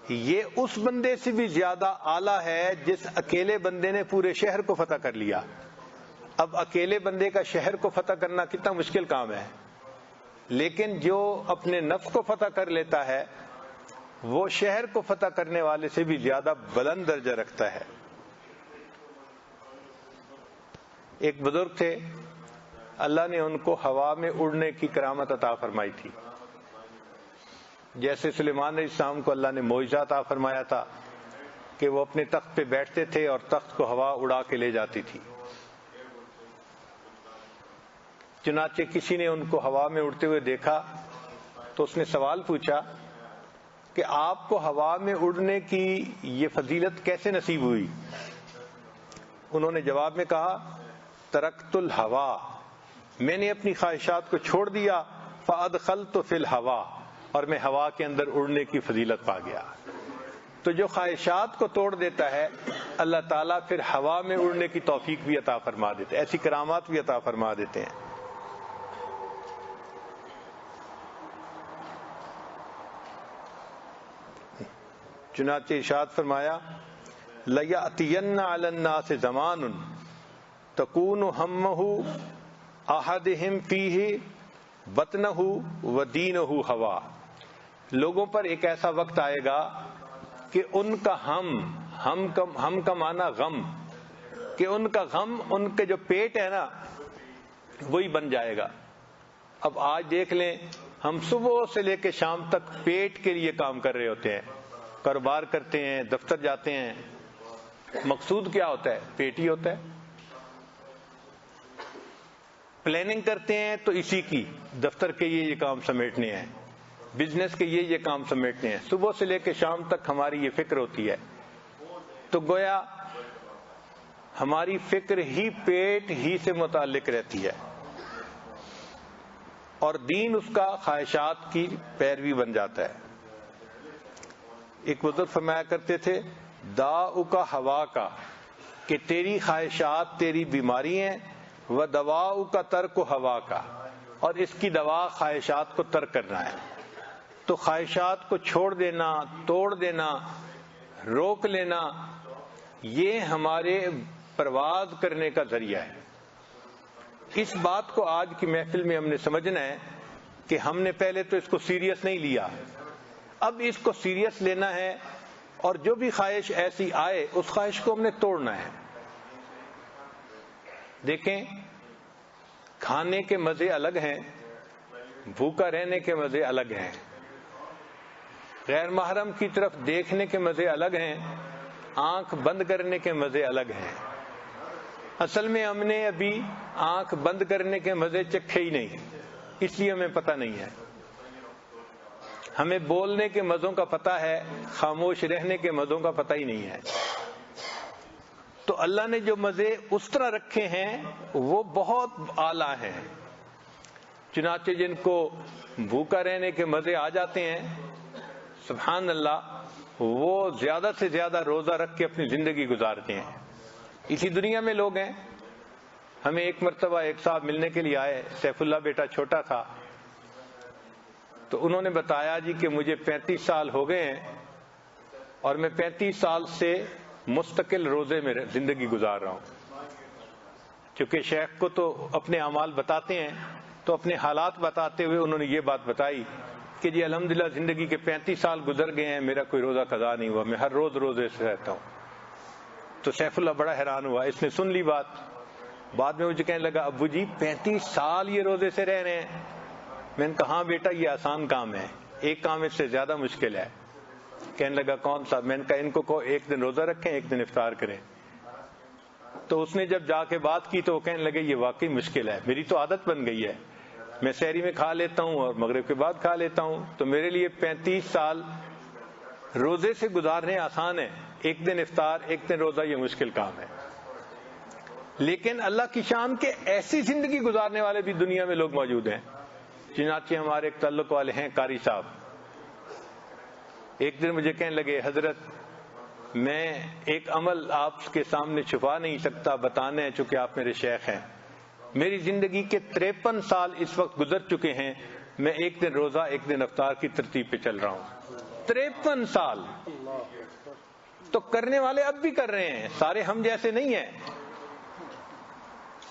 یہ اس بندے سے بھی زیادہ اعلیٰ ہے جس اکیلے بندے نے پورے شہر کو فتح کر لیا۔ اب اکیلے بندے کا شہر کو فتح کرنا کتنا مشکل کام ہے، لیکن جو اپنے نفس کو فتح کر لیتا ہے وہ شہر کو فتح کرنے والے سے بھی زیادہ بلند درجہ رکھتا ہے۔ ایک بزرگ تھے، اللہ نے ان کو ہوا میں اڑنے کی کرامت عطا فرمائی تھی، جیسے سلیمان علیہ السلام کو اللہ نے معجزہ عطا فرمایا تھا کہ وہ اپنے تخت پہ بیٹھتے تھے اور تخت کو ہوا اڑا کے لے جاتی تھی۔ چنانچہ کسی نے ان کو ہوا میں اڑتے ہوئے دیکھا تو اس نے سوال پوچھا کہ آپ کو ہوا میں اڑنے کی یہ فضیلت کیسے نصیب ہوئی؟ انہوں نے جواب میں کہا ترکت الہوا، میں نے اپنی خواہشات کو چھوڑ دیا، فادخلت فی الہوا، اور میں ہوا کے اندر اڑنے کی فضیلت پا گیا۔ تو جو خواہشات کو توڑ دیتا ہے اللہ تعالیٰ پھر ہوا میں اڑنے کی توفیق بھی عطا فرما دیتے ہیں، ایسی کرامات بھی عطا فرما دیتے ہیں۔ چنانچہ ارشاد فرمایا لَيَأْتِيَنَّ عَلَى النَّاسِ زَمَانٌ تَكُونُ هَمَّهُ أَحَدِهِمْ فِيهِ بَطْنَهُ وَدِينُهُ هَوَا، لوگوں پر ایک ایسا وقت آئے گا کہ ان کا ہم کا معنی غم، کہ ان کا غم ان کے جو پیٹ ہے نا وہی بن جائے گا۔ اب آج دیکھ لیں ہم صبح سے لے کے شام تک پیٹ کے لیے کام کر رہے ہوتے ہیں، کاروبار کرتے ہیں، دفتر جاتے ہیں، مقصود کیا ہوتا ہے؟ پیٹ ہی ہوتا ہے۔ پلاننگ کرتے ہیں تو اسی کی، دفتر کے یہ کام سمیٹنے ہیں، بزنس کے یہ کام سمیٹنے ہیں، صبح سے لے کے شام تک ہماری یہ فکر ہوتی ہے۔ تو گویا ہماری فکر ہی پیٹ ہی سے متعلق رہتی ہے، اور دین اس کا خواہشات کی پیروی بن جاتا ہے۔ ایک بزرگ فرمایا کرتے تھے داؤک ہوا کا، کہ تیری خواہشات تیری بیماری ہیں، و دواؤک ترک ہوا کا، اور اس کی دوا خواہشات کو ترک کرنا ہے۔ تو خواہشات کو چھوڑ دینا، توڑ دینا، روک لینا، یہ ہمارے پرواز کرنے کا ذریعہ ہے۔ اس بات کو آج کی محفل میں ہم نے سمجھنا ہے کہ ہم نے پہلے تو اس کو سیریس نہیں لیا، اب اس کو سیریس لینا ہے، اور جو بھی خواہش ایسی آئے اس خواہش کو ہم نے توڑنا ہے۔ دیکھیں کھانے کے مزے الگ ہیں، بھوکا رہنے کے مزے الگ ہیں، غیر محرم کی طرف دیکھنے کے مزے الگ ہیں، آنکھ بند کرنے کے مزے الگ ہیں۔ اصل میں ہم نے ابھی آنکھ بند کرنے کے مزے چکھے ہی نہیں، اس لیے ہمیں پتہ نہیں ہے۔ ہمیں بولنے کے مزوں کا پتہ ہے، خاموش رہنے کے مزوں کا پتہ ہی نہیں ہے۔ تو اللہ نے جو مزے اس طرح رکھے ہیں وہ بہت اعلیٰ ہیں، چنانچہ جن کو بھوکا رہنے کے مزے آ جاتے ہیں سبحان اللہ، وہ زیادہ سے زیادہ روزہ رکھ کے اپنی زندگی گزارتے ہیں۔ اسی دنیا میں لوگ ہیں، ہمیں ایک مرتبہ ایک صاحب ملنے کے لیے آئے، سیف اللہ بیٹا چھوٹا تھا، تو انہوں نے بتایا جی کہ مجھے 35 سال ہو گئے ہیں اور میں 35 سال سے مستقل روزے میں زندگی گزار رہا ہوں۔ چونکہ شیخ کو تو اپنے اعمال بتاتے ہیں، تو اپنے حالات بتاتے ہوئے انہوں نے یہ بات بتائی کہ جی الحمدللہ زندگی کے 35 سال گزر گئے ہیں، میرا کوئی روزہ قضا نہیں ہوا، میں ہر روز روزے سے رہتا ہوں۔ تو سیف اللہ بڑا حیران ہوا، اس نے سن لی بات، بعد میں مجھے کہنے لگا ابو جی 35 سال یہ روزے سے رہ رہے ہیں؟ میں نے کہا ہاں بیٹا یہ آسان کام ہے، ایک کام اس سے زیادہ مشکل ہے۔ کہنے لگا کون سا؟ میں نے کہا ان کو ایک دن روزہ رکھیں، ایک دن افطار کریں۔ تو اس نے جب جا کے بات کی تو وہ کہنے لگے یہ واقعی مشکل ہے، میری تو عادت بن گئی ہے، میں سحری میں کھا لیتا ہوں اور مغرب کے بعد کھا لیتا ہوں، تو میرے لیے 35 سال روزے سے گزارنے آسان ہے، ایک دن افطار ایک دن روزہ یہ مشکل کام ہے۔ لیکن اللہ کی شان کے ایسی زندگی گزارنے والے بھی دنیا میں لوگ موجود ہیں۔ چنانچہ ہمارے ایک تعلق والے ہیں قاری صاحب، ایک دن مجھے کہنے لگے حضرت میں ایک عمل آپ کے سامنے چھپا نہیں سکتا، بتانا ہے چونکہ آپ میرے شیخ ہیں، میری زندگی کے 53 سال اس وقت گزر چکے ہیں، میں ایک دن روزہ ایک دن افطار کی ترتیب پہ چل رہا ہوں۔ 53 سال تو کرنے والے اب بھی کر رہے ہیں، سارے ہم جیسے نہیں ہیں۔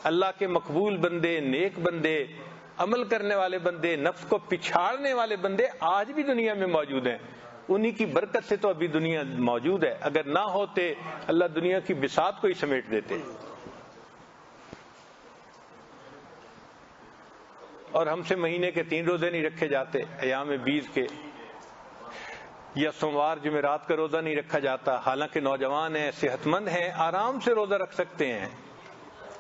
اللہ کے مقبول بندے، نیک بندے، عمل کرنے والے بندے، نفس کو پچھاڑنے والے بندے آج بھی دنیا میں موجود ہیں، انہی کی برکت سے تو ابھی دنیا موجود ہے، اگر نہ ہوتے اللہ دنیا کی بساط کو ہی سمیٹ دیتے۔ اور ہم سے مہینے کے 3 روزے نہیں رکھے جاتے، ایام 20 کے، یا سوموار جمعرات کا روزہ نہیں رکھا جاتا، حالانکہ نوجوان ہیں، صحت مند ہیں، آرام سے روزہ رکھ سکتے ہیں،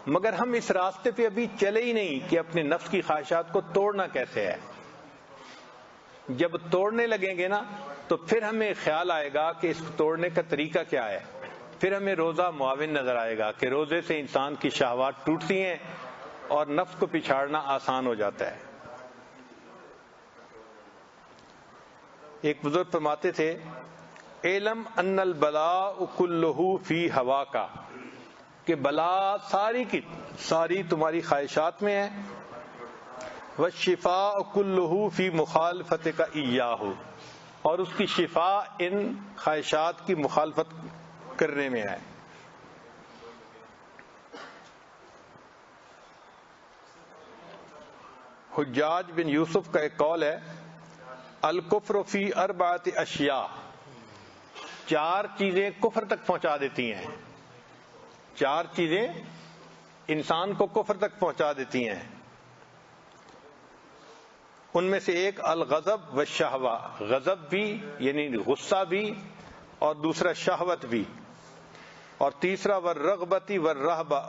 مگر ہم اس راستے پہ ابھی چلے ہی نہیں کہ اپنے نفس کی خواہشات کو توڑنا کیسے ہے۔ جب توڑنے لگیں گے نا تو پھر ہمیں خیال آئے گا کہ اس کو توڑنے کا طریقہ کیا ہے۔ پھر ہمیں روزہ معاون نظر آئے گا کہ روزے سے انسان کی شہوات ٹوٹتی ہیں اور نفس کو پچھاڑنا آسان ہو جاتا ہے۔ ایک بزرگ فرماتے تھے اعلم ان البلاء کلہ فی ہواک، کہ بلا ساری کی ساری تمہاری خواہشات میں ہے، والشفاء کلہ فی مخالفتک ایاہ، اور اس کی شفا ان خواہشات کی مخالفت کرنے میں ہے۔ حجاج بن یوسف کا ایک قول ہے الکفر فی اربعۃ اشیاء، 4 چیزیں کفر تک پہنچا دیتی ہیں، 4 چیزیں انسان کو کفر تک پہنچا دیتی ہیں۔ ان میں سے ایک الغضب والشہوہ، غضب بھی یعنی غصہ بھی، اور دوسرا شہوت بھی، اور تیسرا والرغبۃ والرہبہ،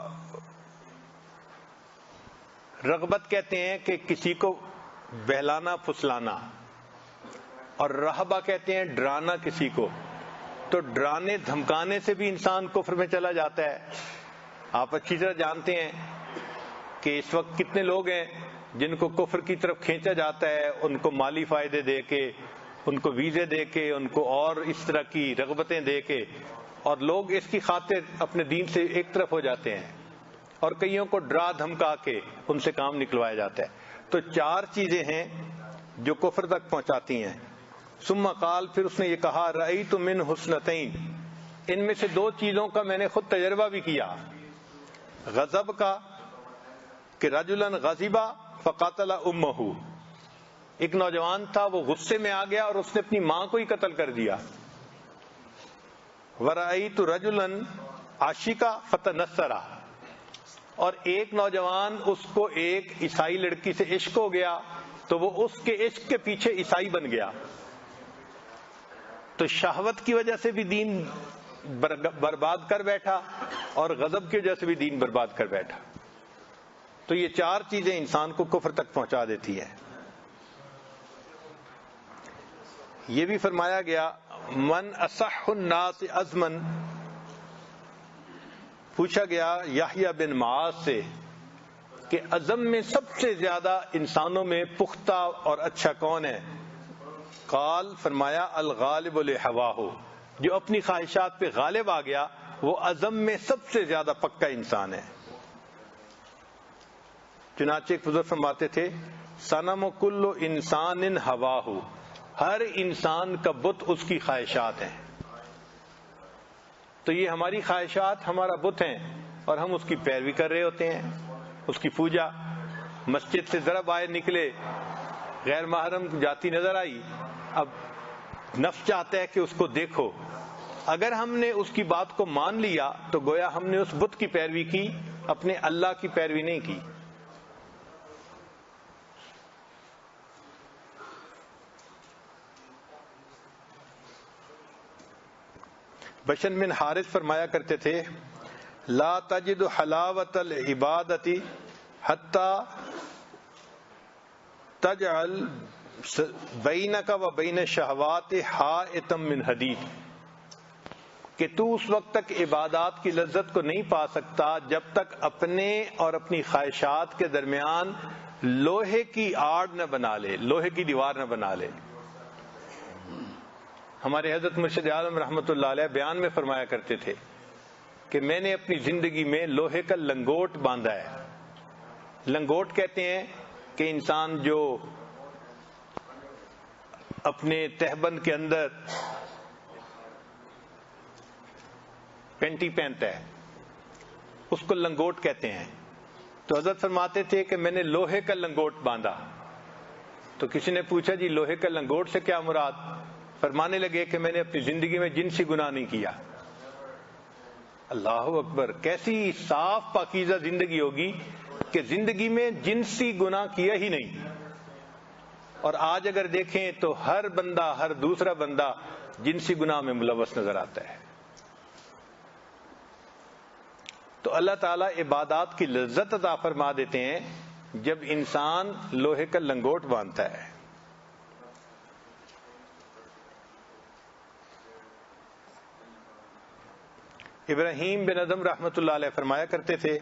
رغبت کہتے ہیں کہ کسی کو بہلانا پھسلانا، اور رہبہ کہتے ہیں ڈرانا کسی کو۔ تو ڈرانے دھمکانے سے بھی انسان کفر میں چلا جاتا ہے۔ آپ اچھی طرح جانتے ہیں کہ اس وقت کتنے لوگ ہیں جن کو کفر کی طرف کھینچا جاتا ہے، ان کو مالی فائدے دے کے، ان کو ویزے دے کے، ان کو اور اس طرح کی رغبتیں دے کے، اور لوگ اس کی خاطر اپنے دین سے ایک طرف ہو جاتے ہیں، اور کئیوں کو ڈرا دھمکا کے ان سے کام نکلوایا جاتا ہے۔ تو 4 چیزیں ہیں جو کفر تک پہنچاتی ہیں۔ ثم قال، پھر اس نے یہ کہا رأیت من حسنتین، ان میں سے 2 چیزوں کا میں نے خود تجربہ بھی کیا۔ غضب کا کہ رجلا غضبا فقتل امہ، ایک نوجوان تھا وہ غصے میں آ گیا اور اس نے اپنی ماں کو ہی قتل کر دیا۔ ورأیت رجلا عاشقا فتنصرا، اور ایک نوجوان اس کو ایک عیسائی لڑکی سے عشق ہو گیا تو وہ اس کے عشق کے پیچھے عیسائی بن گیا۔ تو شہوت کی وجہ سے بھی دین برباد کر بیٹھا اور غضب کی وجہ سے بھی دین برباد کر بیٹھا۔ تو یہ 4 چیزیں انسان کو کفر تک پہنچا دیتی ہیں۔ یہ بھی فرمایا گیا من اصح الناس عزما، پوچھا گیا یحییٰ بن معاذ سے کہ عزم میں سب سے زیادہ انسانوں میں پختہ اور اچھا کون ہے؟ قال، فرمایا الغالب لہواہ، جو اپنی خواہشات پہ غالب آ گیا وہ عزم میں سب سے زیادہ پکا انسان ہے۔ چنانچہ ایک بزرگ فرماتے تھے صنم کل انسان ہواہ، ہر انسان کا بت اس کی خواہشات ہیں۔ تو یہ ہماری خواہشات ہمارا بت ہیں اور ہم اس کی پیروی کر رہے ہوتے ہیں، اس کی پوجا۔ مسجد سے ذرا باہر نکلے، غیر محرم جاتی نظر آئی، اب نفس چاہتا ہے کہ اس کو دیکھو، اگر ہم نے اس کی بات کو مان لیا تو گویا ہم نے اس بت کی پیروی کی، اپنے اللہ کی پیروی نہیں کی۔ بشر بن حارث فرمایا کرتے تھے لا تجد حلاوت العبادت حتی تجعل بینک و بین شہوات حائطا من حدید، کہ تو اس وقت تک عبادات کی لذت کو نہیں پا سکتا جب تک اپنے اور اپنی خواہشات کے درمیان لوہے کی آڑ نہ بنا لے، لوہے کی دیوار نہ بنا لے۔ ہمارے حضرت مرشد عالم رحمۃ اللہ علیہ بیان میں فرمایا کرتے تھے کہ میں نے اپنی زندگی میں لوہے کا لنگوٹ باندھا ہے۔ لنگوٹ کہتے ہیں کہ انسان جو اپنے تہبند کے اندر پینٹی پہنتا ہے اس کو لنگوٹ کہتے ہیں۔ تو حضرت فرماتے تھے کہ میں نے لوہے کا لنگوٹ باندھا۔ تو کسی نے پوچھا جی لوہے کا لنگوٹ سے کیا مراد؟ فرمانے لگے کہ میں نے اپنی زندگی میں جنسی گناہ نہیں کیا۔ اللہ اکبر، کیسی صاف پاکیزہ زندگی ہوگی کہ زندگی میں جنسی گناہ کیا ہی نہیں۔ اور آج اگر دیکھیں تو ہر بندہ، ہر دوسرا بندہ جنسی گناہ میں ملوث نظر آتا ہے۔ تو اللہ تعالیٰ عبادات کی لذت عطا فرما دیتے ہیں جب انسان لوہے کا لنگوٹ باندھتا ہے۔ ابراہیم بن ادم رحمۃ اللہ علیہ فرمایا کرتے تھے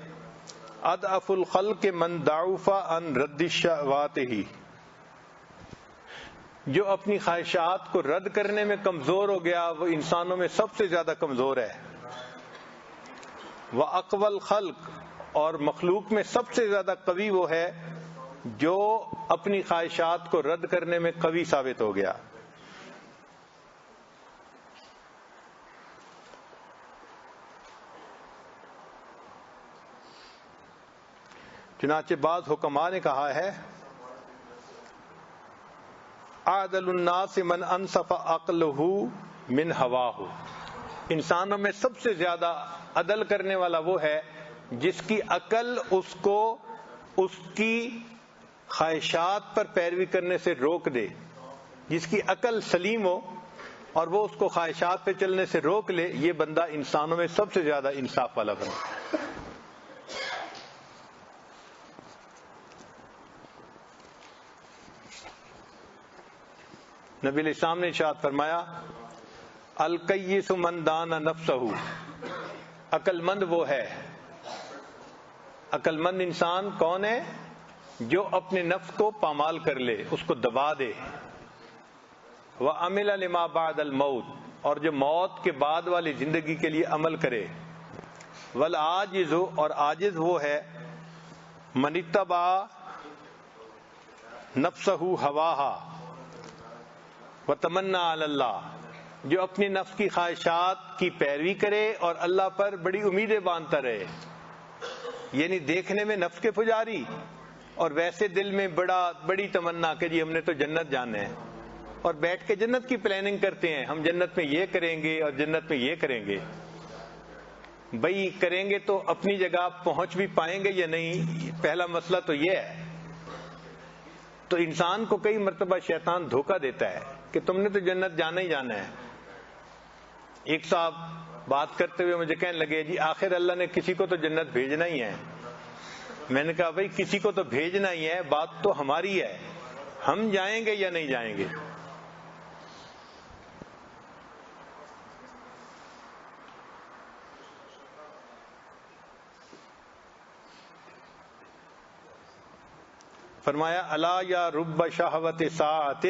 اضعف الخلق من ضعف عن رد الشهوات ہی، جو اپنی خواہشات کو رد کرنے میں کمزور ہو گیا وہ انسانوں میں سب سے زیادہ کمزور ہے۔ وَأَقْوَى الْخَلْقِ، اور مخلوق میں سب سے زیادہ قوی وہ ہے جو اپنی خواہشات کو رد کرنے میں قوی ثابت ہو گیا۔ چنانچہ بعض حکماء نے کہا ہے اعدل الناس من انصف عقلہ من ہواہ، انسانوں میں سب سے زیادہ عدل کرنے والا وہ ہے جس کی عقل اس کو اس کی خواہشات پر پیروی کرنے سے روک دے، جس کی عقل سلیم ہو اور وہ اس کو خواہشات پہ چلنے سے روک لے، یہ بندہ انسانوں میں سب سے زیادہ انصاف والا بندہ۔ نبی علیہ السلام نے ارشاد فرمایا الکیس من دان نفسہ، عقل مند وہ ہے، عقل مند انسان کون ہے؟ جو اپنے نفس کو پامال کر لے، اس کو دبا دے۔ وعمل لما بعد الموت، اور جو موت کے بعد والی زندگی کے لیے عمل کرے۔ والعاجز، اور عاجز وہ ہے من اتبع نفسہ ہواہا وتمنا علی اللہ، جو اپنی نفس کی خواہشات کی پیروی کرے اور اللہ پر بڑی امیدیں باندھتا رہے، یعنی دیکھنے میں نفس کے پجاری اور ویسے دل میں بڑی تمنا کہ جی ہم نے تو جنت جانا ہے، اور بیٹھ کے جنت کی پلاننگ کرتے ہیں، ہم جنت میں یہ کریں گے اور جنت میں یہ کریں گے۔ بھئی کریں گے تو اپنی جگہ پہنچ بھی پائیں گے یا نہیں؟ پہلا مسئلہ تو یہ ہے۔ تو انسان کو کئی مرتبہ شیطان دھوکہ دیتا ہے کہ تم نے تو جنت جانا ہی جانا ہے۔ ایک صاحب بات کرتے ہوئے مجھے کہنے لگے جی آخر اللہ نے کسی کو تو جنت بھیجنا ہی ہے۔ میں نے کہا بھائی کسی کو تو بھیجنا ہی ہے، بات تو ہماری ہے، ہم جائیں گے یا نہیں جائیں گے۔ فرمایا الا یا رب شہوت ساعۃ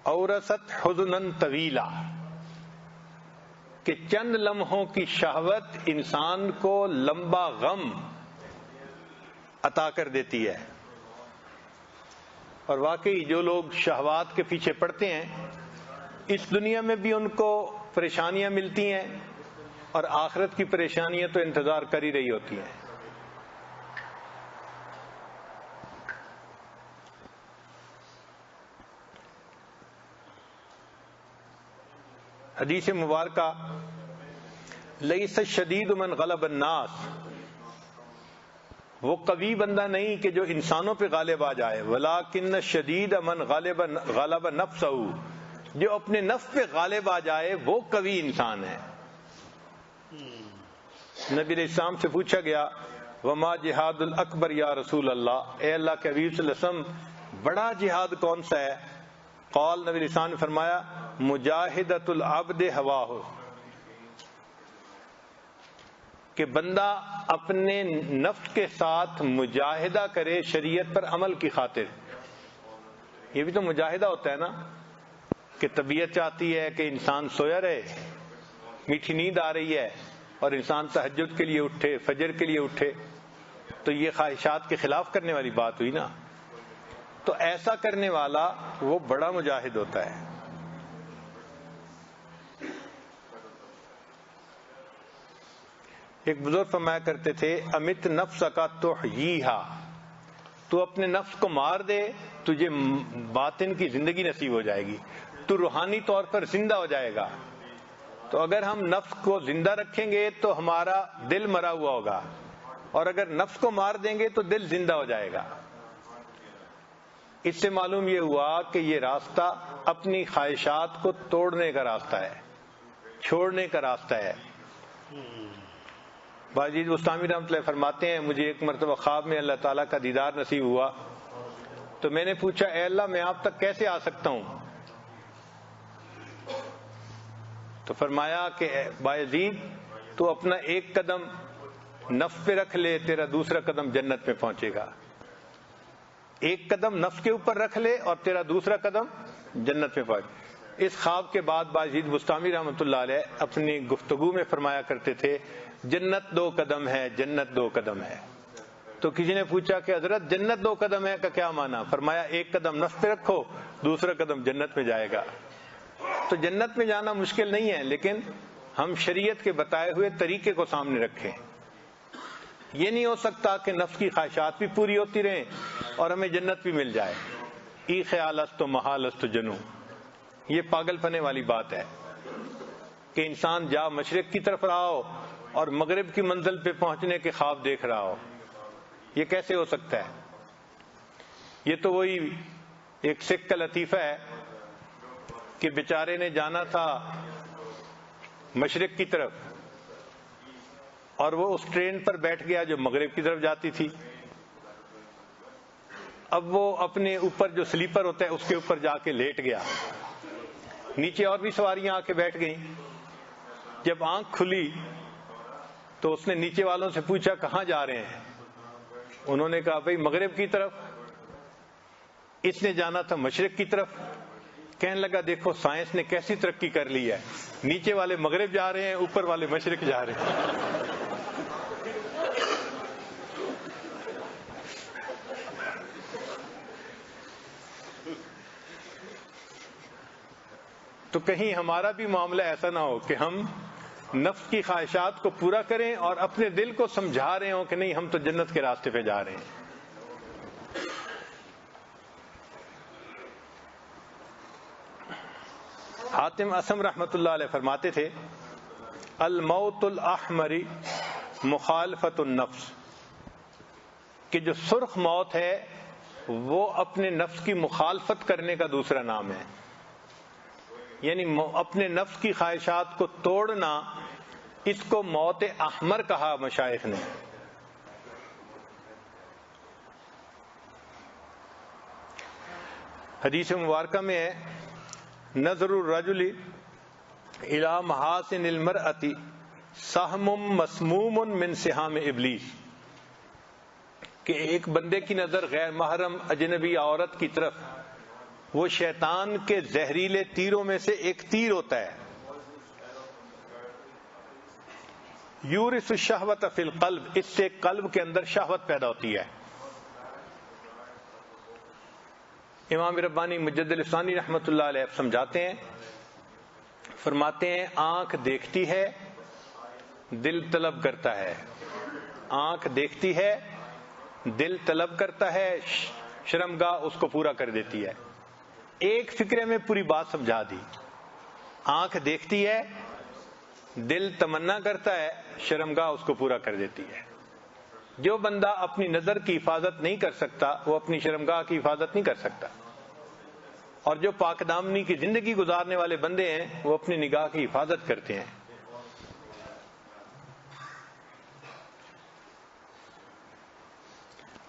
اورثت حزنا طویلا، کہ چند لمحوں کی شہوت انسان کو لمبا غم عطا کر دیتی ہے۔ اور واقعی جو لوگ شہوات کے پیچھے پڑتے ہیں اس دنیا میں بھی ان کو پریشانیاں ملتی ہیں اور آخرت کی پریشانیاں تو انتظار کر ہی رہی ہوتی ہیں۔ حدیث مبارکہ لیس الشدید من غلب الناس، وہ قوی بندہ نہیں کہ جو انسانوں پہ غالب آ جائے، ولکن الشدید من غلب نفسہ، جو اپنے نفس پہ غالب آ جائے وہ قوی انسان ہے۔ نبی علیہ السلام سے پوچھا گیا وما جہاد الاکبر یا رسول اللہ، اے اللہ کے حبیب صلی اللہ علیہ وسلم بڑا جہاد کون سا ہے؟ قال، نبی علیہ السلام نے فرمایا مجاہدۃ العبد ہواہ، کہ بندہ اپنے نفس کے ساتھ مجاہدہ کرے شریعت پر عمل کی خاطر۔ یہ بھی تو مجاہدہ ہوتا ہے نا، کہ طبیعت چاہتی ہے کہ انسان سویا رہے، میٹھی نیند آ رہی ہے اور انسان تہجد کے لیے اٹھے، فجر کے لیے اٹھے، تو یہ خواہشات کے خلاف کرنے والی بات ہوئی نا۔ تو ایسا کرنے والا وہ بڑا مجاہد ہوتا ہے۔ ایک بزرگ فرمایا کرتے تھے امت نفس کا تحییہا، تو اپنے نفس کو مار دے تجھے باطن کی زندگی نصیب ہو جائے گی، تو روحانی طور پر زندہ ہو جائے گا۔ تو اگر ہم نفس کو زندہ رکھیں گے تو ہمارا دل مرا ہوا ہوگا، اور اگر نفس کو مار دیں گے تو دل زندہ ہو جائے گا۔ اس سے معلوم یہ ہوا کہ یہ راستہ اپنی خواہشات کو توڑنے کا راستہ ہے، چھوڑنے کا راستہ ہے۔ باجید بستامی رحمۃ اللہ فرماتے ہیں مجھے ایک مرتبہ خواب میں اللہ تعالیٰ کا دیدار نصیب ہوا، تو میں نے پوچھا اے اللہ میں آپ تک کیسے آ سکتا ہوں؟ تو فرمایا کہ بایزید تو اپنا ایک قدم نفس پہ رکھ لے، تیرا دوسرا قدم جنت میں پہنچے گا. ایک قدم نفس کے اوپر رکھ لے اور تیرا دوسرا قدم جنت میں پہنچے. اس خواب کے بعد بایزید بستامی رحمۃ اللہ علیہ اپنی گفتگو میں فرمایا کرتے تھے جنت 2 قدم ہے، جنت 2 قدم ہے. تو کسی نے پوچھا کہ حضرت جنت 2 قدم ہے کا کیا معنی؟ فرمایا ایک قدم نفس پہ رکھو، دوسرا قدم جنت میں جائے گا. تو جنت میں جانا مشکل نہیں ہے، لیکن ہم شریعت کے بتائے ہوئے طریقے کو سامنے رکھیں. یہ نہیں ہو سکتا کہ نفس کی خواہشات بھی پوری ہوتی رہیں اور ہمیں جنت بھی مل جائے. ای خیال است و محال است جنو، یہ پاگل پنے والی بات ہے کہ انسان جا مشرق کی طرف رہا ہو اور مغرب کی منزل پہ پہنچنے کے خواب دیکھ رہا ہو. یہ کیسے ہو سکتا ہے؟ یہ تو وہی ایک سکھ کا لطیفہ ہے کہ بیچارے نے جانا تھا مشرق کی طرف اور وہ اس ٹرین پر بیٹھ گیا جو مغرب کی طرف جاتی تھی. اب وہ اپنے اوپر جو سلیپر ہوتا ہے اس کے اوپر جا کے لیٹ گیا. نیچے اور بھی سواریاں آ کے بیٹھ گئیں. جب آنکھ کھلی تو اس نے نیچے والوں سے پوچھا کہاں جا رہے ہیں؟ انہوں نے کہا بھئی مغرب کی طرف. اس نے جانا تھا مشرق کی طرف. کہنے لگا دیکھو سائنس نے کیسی ترقی کر لی ہے، نیچے والے مغرب جا رہے ہیں، اوپر والے مشرق جا رہے ہیں. تو کہیں ہمارا بھی معاملہ ایسا نہ ہو کہ ہم نفس کی خواہشات کو پورا کریں اور اپنے دل کو سمجھا رہے ہوں کہ نہیں ہم تو جنت کے راستے پہ جا رہے ہیں. حاتم اسم رحمۃ اللہ علیہ فرماتے تھے الموت الاحمر مخالفت النفس، کہ جو سرخ موت ہے وہ اپنے نفس کی مخالفت کرنے کا دوسرا نام ہے. یعنی اپنے نفس کی خواہشات کو توڑنا، اس کو موت احمر کہا مشائخ نے. حدیث مبارکہ میں ہے نظر الرجل الی محاسن المرأۃ سہم مسموم من سہام ابلیس، کہ ایک بندے کی نظر غیر محرم اجنبی عورت کی طرف وہ شیطان کے زہریلے تیروں میں سے ایک تیر ہوتا ہے. یورث الشہوۃ فی القلب، اس سے قلب کے اندر شہوت پیدا ہوتی ہے. امام ربانی مجدد الثانی رحمۃ اللہ علیہ سمجھاتے ہیں، فرماتے ہیں آنکھ دیکھتی ہے دل طلب کرتا ہے. آنکھ دیکھتی ہے دل طلب کرتا ہے، شرمگاہ اس کو پورا کر دیتی ہے. ایک فکرے میں پوری بات سمجھا دی. آنکھ دیکھتی ہے دل تمنا کرتا ہے، شرمگاہ اس کو پورا کر دیتی ہے. جو بندہ اپنی نظر کی حفاظت نہیں کر سکتا وہ اپنی شرمگاہ کی حفاظت نہیں کر سکتا، اور جو پاک دامنی کی زندگی گزارنے والے بندے ہیں وہ اپنی نگاہ کی حفاظت کرتے ہیں.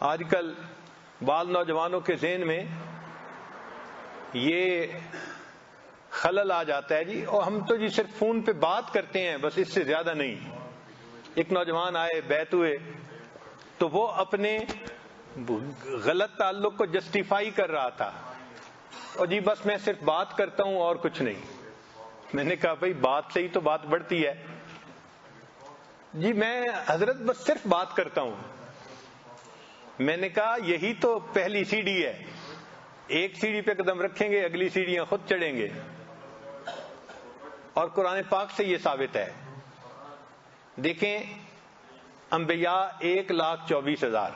آج کل بعض نوجوانوں کے ذہن میں یہ خلل آ جاتا ہے جی اور ہم تو جی صرف فون پہ بات کرتے ہیں بس، اس سے زیادہ نہیں. ایک نوجوان آئے بیت ہوئے تو وہ اپنے غلط تعلق کو جسٹیفائی کر رہا تھا، اور جی بس میں صرف بات کرتا ہوں اور کچھ نہیں. میں نے کہا بھائی بات سے ہی تو بات بڑھتی ہے. جی میں حضرت بس صرف بات کرتا ہوں. میں نے کہا یہی تو پہلی سیڑھی ہے، ایک سیڑھی پہ قدم رکھیں گے اگلی سیڑھیاں خود چڑھیں گے، اور قرآن پاک سے یہ ثابت ہے. دیکھیں انبیاء 1,24,000،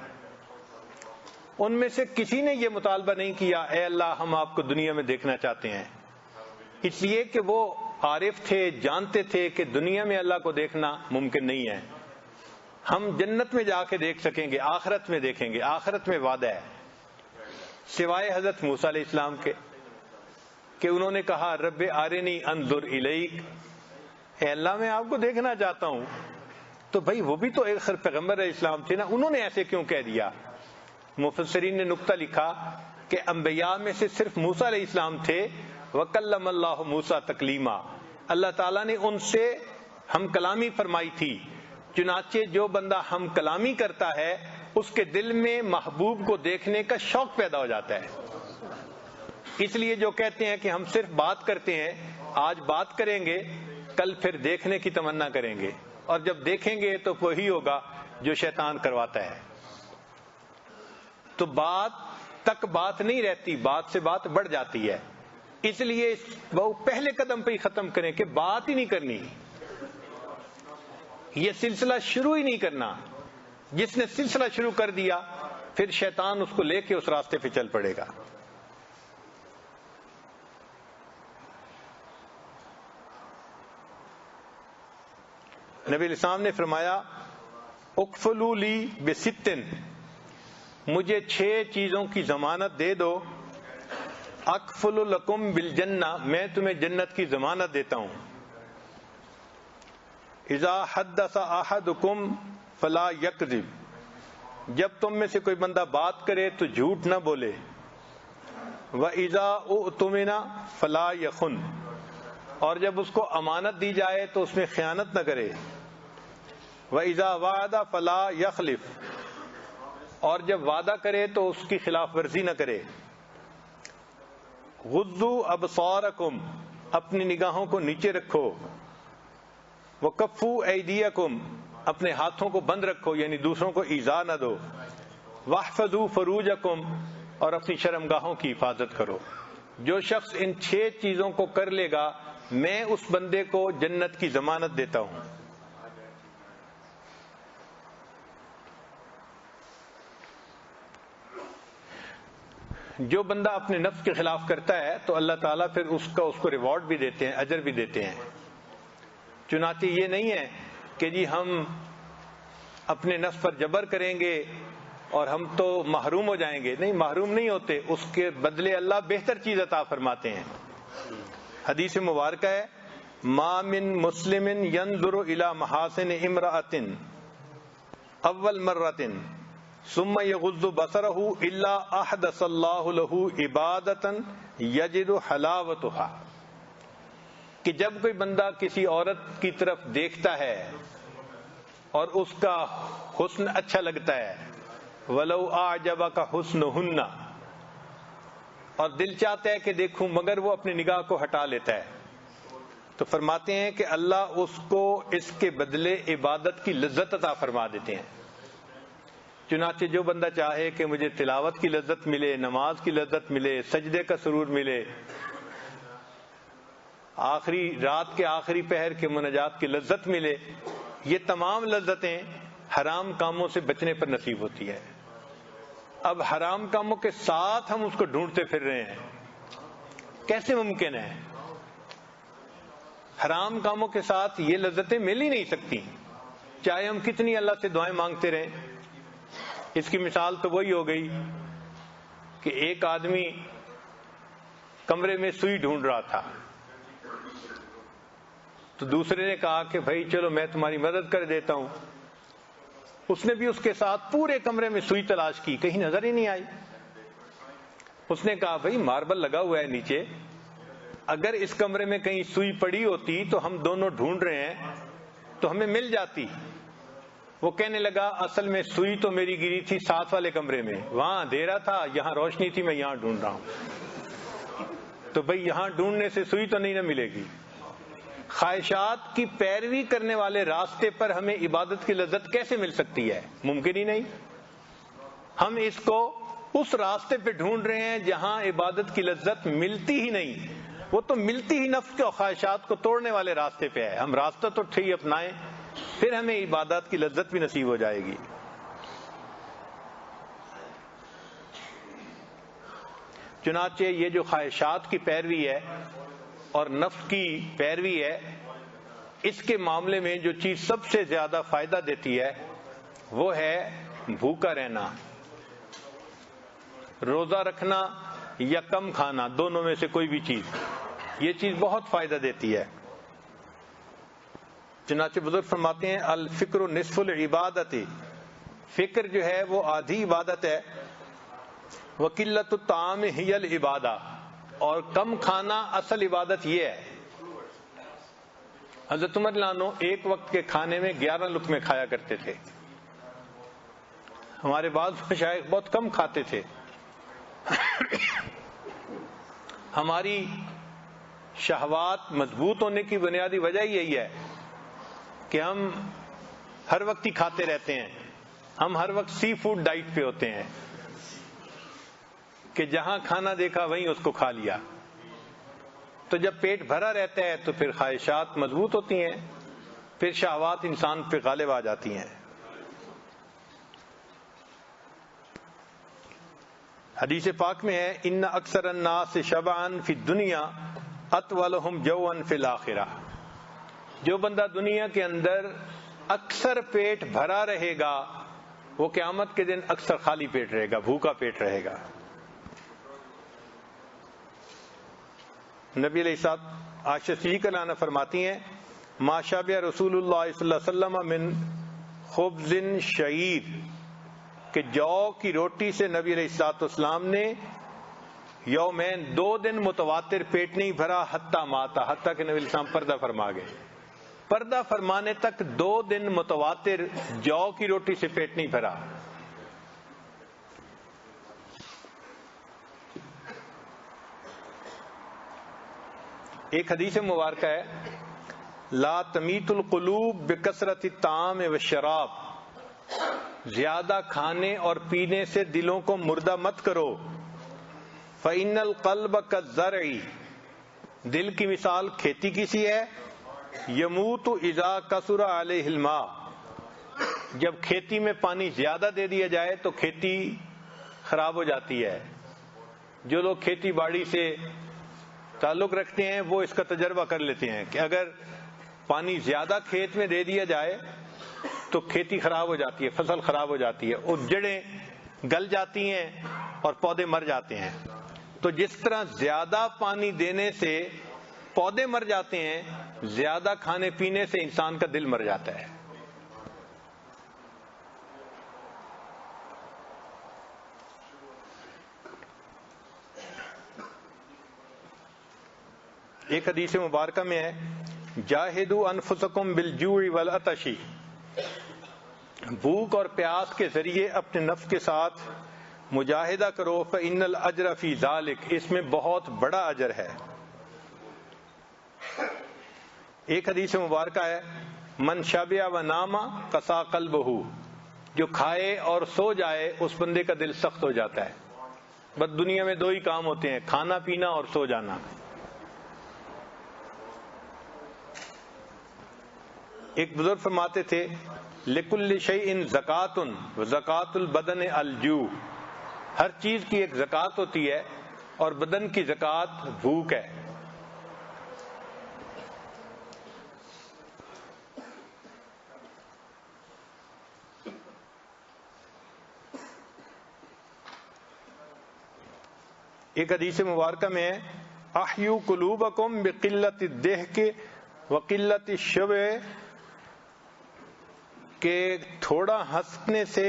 ان میں سے کسی نے یہ مطالبہ نہیں کیا اے اللہ ہم آپ کو دنیا میں دیکھنا چاہتے ہیں، اس لیے کہ وہ عارف تھے، جانتے تھے کہ دنیا میں اللہ کو دیکھنا ممکن نہیں ہے. ہم جنت میں جا کے دیکھ سکیں گے، آخرت میں دیکھیں گے، آخرت میں وعدہ ہے. سوائے حضرت موسیٰ علیہ السلام کے کہ انہوں نے کہا رب ارنی انظر الیک، اے اللہ میں آپ کو دیکھنا چاہتا ہوں. تو بھائی وہ بھی تو ایک پیغمبر علیہ السلام تھے نا، انہوں نے ایسے کیوں کہہ دیا؟ مفسرین نے نقطہ لکھا کہ انبیاء میں سے صرف موسیٰ علیہ السلام تھے وکلم اللہ موسیٰ تکلیما، اللہ تعالیٰ نے ان سے ہم کلامی فرمائی تھی، چنانچہ جو بندہ ہم کلامی کرتا ہے اس کے دل میں محبوب کو دیکھنے کا شوق پیدا ہو جاتا ہے۔ اس لیے جو کہتے ہیں کہ ہم صرف بات کرتے ہیں، آج بات کریں گے، کل پھر دیکھنے کی تمنا کریں گے، اور جب دیکھیں گے تو وہی ہوگا جو شیطان کرواتا ہے۔ تو بات تک بات نہیں رہتی، بات سے بات بڑھ جاتی ہے۔ اس لیے وہ پہلے قدم پہ ہی ختم کریں کہ بات ہی نہیں کرنی، یہ سلسلہ شروع ہی نہیں کرنا۔ جس نے سلسلہ شروع کر دیا پھر شیطان اس کو لے کے اس راستے پہ چل پڑے گا۔ نبی علیہ السلام نے فرمایا اکفلوا لی بستن، مجھے 6 چیزوں کی ضمانت دے دو، اکفل لکم بالجنہ، میں تمہیں جنت کی ضمانت دیتا ہوں۔ اذا حدث احدکم فلا یکذب، جب تم میں سے کوئی بندہ بات کرے تو جھوٹ نہ بولے، وَإِذَا اؤْتُمِنَ فَلَا يَخُنْ، اور جب اس کو امانت دی جائے تو اس میں خیانت نہ کرے، وَإِذَا وَعَدَ فَلَا يَخْلِفْ، اور جب وعدہ کرے تو اس کی خلاف ورزی نہ کرے، غُضُّوا أَبْصَارَكُمْ، اپنی نگاہوں کو نیچے رکھو، وَكَفُّوا أَيْدِيَكُمْ، اپنے ہاتھوں کو بند رکھو یعنی دوسروں کو ایذا نہ دو، وَاحْفَظُوا فُرُوجَكُمْ، اور اپنی شرمگاہوں کی حفاظت کرو۔ جو شخص ان 6 چیزوں کو کر لے گا میں اس بندے کو جنت کی ضمانت دیتا ہوں۔ جو بندہ اپنے نفس کے خلاف کرتا ہے تو اللہ تعالیٰ پھر اس کو ریوارڈ بھی دیتے ہیں، اجر بھی دیتے ہیں۔ چنانچہ یہ نہیں ہے کہ جی ہم اپنے نفس پر جبر کریں گے اور ہم تو محروم ہو جائیں گے، نہیں، محروم نہیں ہوتے، اس کے بدلے اللہ بہتر چیز عطا فرماتے ہیں۔ حدیث مبارکہ ہے ما من مسلم ينظر الى محاسن امرأة اول مرة ثم يغض بصره الا احدث اللہ له عبادة یجد حلاوتها، کہ جب کوئی بندہ کسی عورت کی طرف دیکھتا ہے اور اس کا حسن اچھا لگتا ہے، وَلَوْ أَعْجَبَكَ حُسْنُهُنَّ، اور دل چاہتا ہے کہ دیکھوں مگر وہ اپنی نگاہ کو ہٹا لیتا ہے، تو فرماتے ہیں کہ اللہ اس کو اس کے بدلے عبادت کی لذت عطا فرما دیتے ہیں۔ چنانچہ جو بندہ چاہے کہ مجھے تلاوت کی لذت ملے، نماز کی لذت ملے، سجدے کا سرور ملے، آخری رات کے آخری پہر کے مناجات کی لذت ملے، یہ تمام لذتیں حرام کاموں سے بچنے پر نصیب ہوتی ہے۔ اب حرام کاموں کے ساتھ ہم اس کو ڈھونڈتے پھر رہے ہیں، کیسے ممکن ہے؟ حرام کاموں کے ساتھ یہ لذتیں مل ہی نہیں سکتی، چاہے ہم کتنی اللہ سے دعائیں مانگتے رہیں۔ اس کی مثال تو وہی ہو گئی کہ ایک آدمی کمرے میں سوئی ڈھونڈ رہا تھا، تو دوسرے نے کہا کہ بھائی چلو میں تمہاری مدد کر دیتا ہوں۔ اس نے بھی اس کے ساتھ پورے کمرے میں سوئی تلاش کی، کہیں نظر ہی نہیں آئی۔ اس نے کہا بھائی ماربل لگا ہوا ہے نیچے، اگر اس کمرے میں کہیں سوئی پڑی ہوتی تو ہم دونوں ڈھونڈ رہے ہیں تو ہمیں مل جاتی۔ وہ کہنے لگا اصل میں سوئی تو میری گری تھی ساتھ والے کمرے میں، وہاں اندھیرا تھا، یہاں روشنی تھی، میں یہاں ڈھونڈ رہا ہوں۔ تو بھائی یہاں ڈھونڈنے سے سوئی تو نہیں نہ ملے گی۔ خواہشات کی پیروی کرنے والے راستے پر ہمیں عبادت کی لذت کیسے مل سکتی ہے؟ ممکن ہی نہیں۔ ہم اس کو اس راستے پہ ڈھونڈ رہے ہیں جہاں عبادت کی لذت ملتی ہی نہیں، وہ تو ملتی ہی نفس کے خواہشات کو توڑنے والے راستے پہ ہے۔ ہم راستہ تو ٹھیک اپنائیں، پھر ہمیں عبادت کی لذت بھی نصیب ہو جائے گی۔ چنانچہ یہ جو خواہشات کی پیروی ہے اور نفس کی پیروی ہے، اس کے معاملے میں جو چیز سب سے زیادہ فائدہ دیتی ہے وہ ہے بھوکا رہنا، روزہ رکھنا یا کم کھانا، دونوں میں سے کوئی بھی چیز، یہ چیز بہت فائدہ دیتی ہے۔ چنانچہ بزرگ فرماتے ہیں الفکر نصف العبادت، فکر جو ہے وہ آدھی عبادت ہے، وقلت الطعام ہی العبادہ، اور کم کھانا اصل عبادت یہ ہے۔ حضرت عمر رضی اللہ عنہ ایک وقت کے کھانے میں 11 لقمے کھایا کرتے تھے. ہمارے بعض مشائخ بہت کم کھاتے تھے. ہماری شہوات مضبوط ہونے کی بنیادی وجہ یہی ہے کہ ہم ہر وقت ہی کھاتے رہتے ہیں. ہم ہر وقت سی فوڈ ڈائٹ پہ ہوتے ہیں کہ جہاں کھانا دیکھا وہیں اس کو کھا لیا. تو جب پیٹ بھرا رہتا ہے تو پھر خواہشات مضبوط ہوتی ہیں, پھر شہوات انسان پہ غالب آ جاتی ہیں. حدیث پاک میں ہے ان اکثر الناس شبعا فی الدنیا اطولہم جوعا فی الآخرہ. جو بندہ دنیا کے اندر اکثر پیٹ بھرا رہے گا وہ قیامت کے دن اکثر خالی پیٹ رہے گا, بھوکا پیٹ رہے گا. نبی علیہ السلام عائشہ صدیقہ عنہا فرماتی ہیں ما شبع رسول اللہ صلی اللہ علیہ وسلم من خبز شعیر, کہ جو کی روٹی سے نبی علیہ السلام نے یومین 2 دن متواتر پیٹ نہیں بھرا حتی ماتا, حتیٰ کہ نبی علیہ السلام پردہ فرما گئے. پردہ فرمانے تک 2 دن متواتر جو کی روٹی سے پیٹ نہیں بھرا. ایک حدیث مبارکہ ہے لا تمیت القلوب بکثرت الطعام والشراب, زیادہ کھانے اور پینے سے دلوں کو مردہ مت کرو. فإن القلب كالزرع, دل کی مثال کھیتی کی سی ہے. یموت اذا کثر علیہ الماء, جب کھیتی میں پانی زیادہ دے دیا جائے تو کھیتی خراب ہو جاتی ہے. جو لوگ کھیتی باڑی سے تعلق رکھتے ہیں وہ اس کا تجربہ کر لیتے ہیں کہ اگر پانی زیادہ کھیت میں دے دیا جائے تو کھیتی خراب ہو جاتی ہے, فصل خراب ہو جاتی ہے, اور جڑیں گل جاتی ہیں اور پودے مر جاتے ہیں. تو جس طرح زیادہ پانی دینے سے پودے مر جاتے ہیں, زیادہ کھانے پینے سے انسان کا دل مر جاتا ہے. ایک حدیث مبارکہ میں ہے جاہدوا انفسکم بالجوع والعطش, بھوک اور پیاس کے ذریعے اپنے نفس کے ساتھ مجاہدہ کرو. فإن الأجر فی ذلک, اس میں بہت بڑا اجر ہے. ایک حدیث مبارکہ ہے من شبع ونام قسا قلبہ, جو کھائے اور سو جائے اس بندے کا دل سخت ہو جاتا ہے. بس دنیا میں 2 ہی کام ہوتے ہیں, کھانا پینا اور سو جانا. ایک بزرگ فرماتے تھے لکل شیء زکات وزکات البدن الجوع, ہر چیز کی ایک زکات ہوتی ہے اور بدن کی زکات بھوک ہے. ایک حدیث مبارکہ میں ہے احیوا قلوبکم بقلت الضحک وقلت الشبع, کہ تھوڑا ہنسنے سے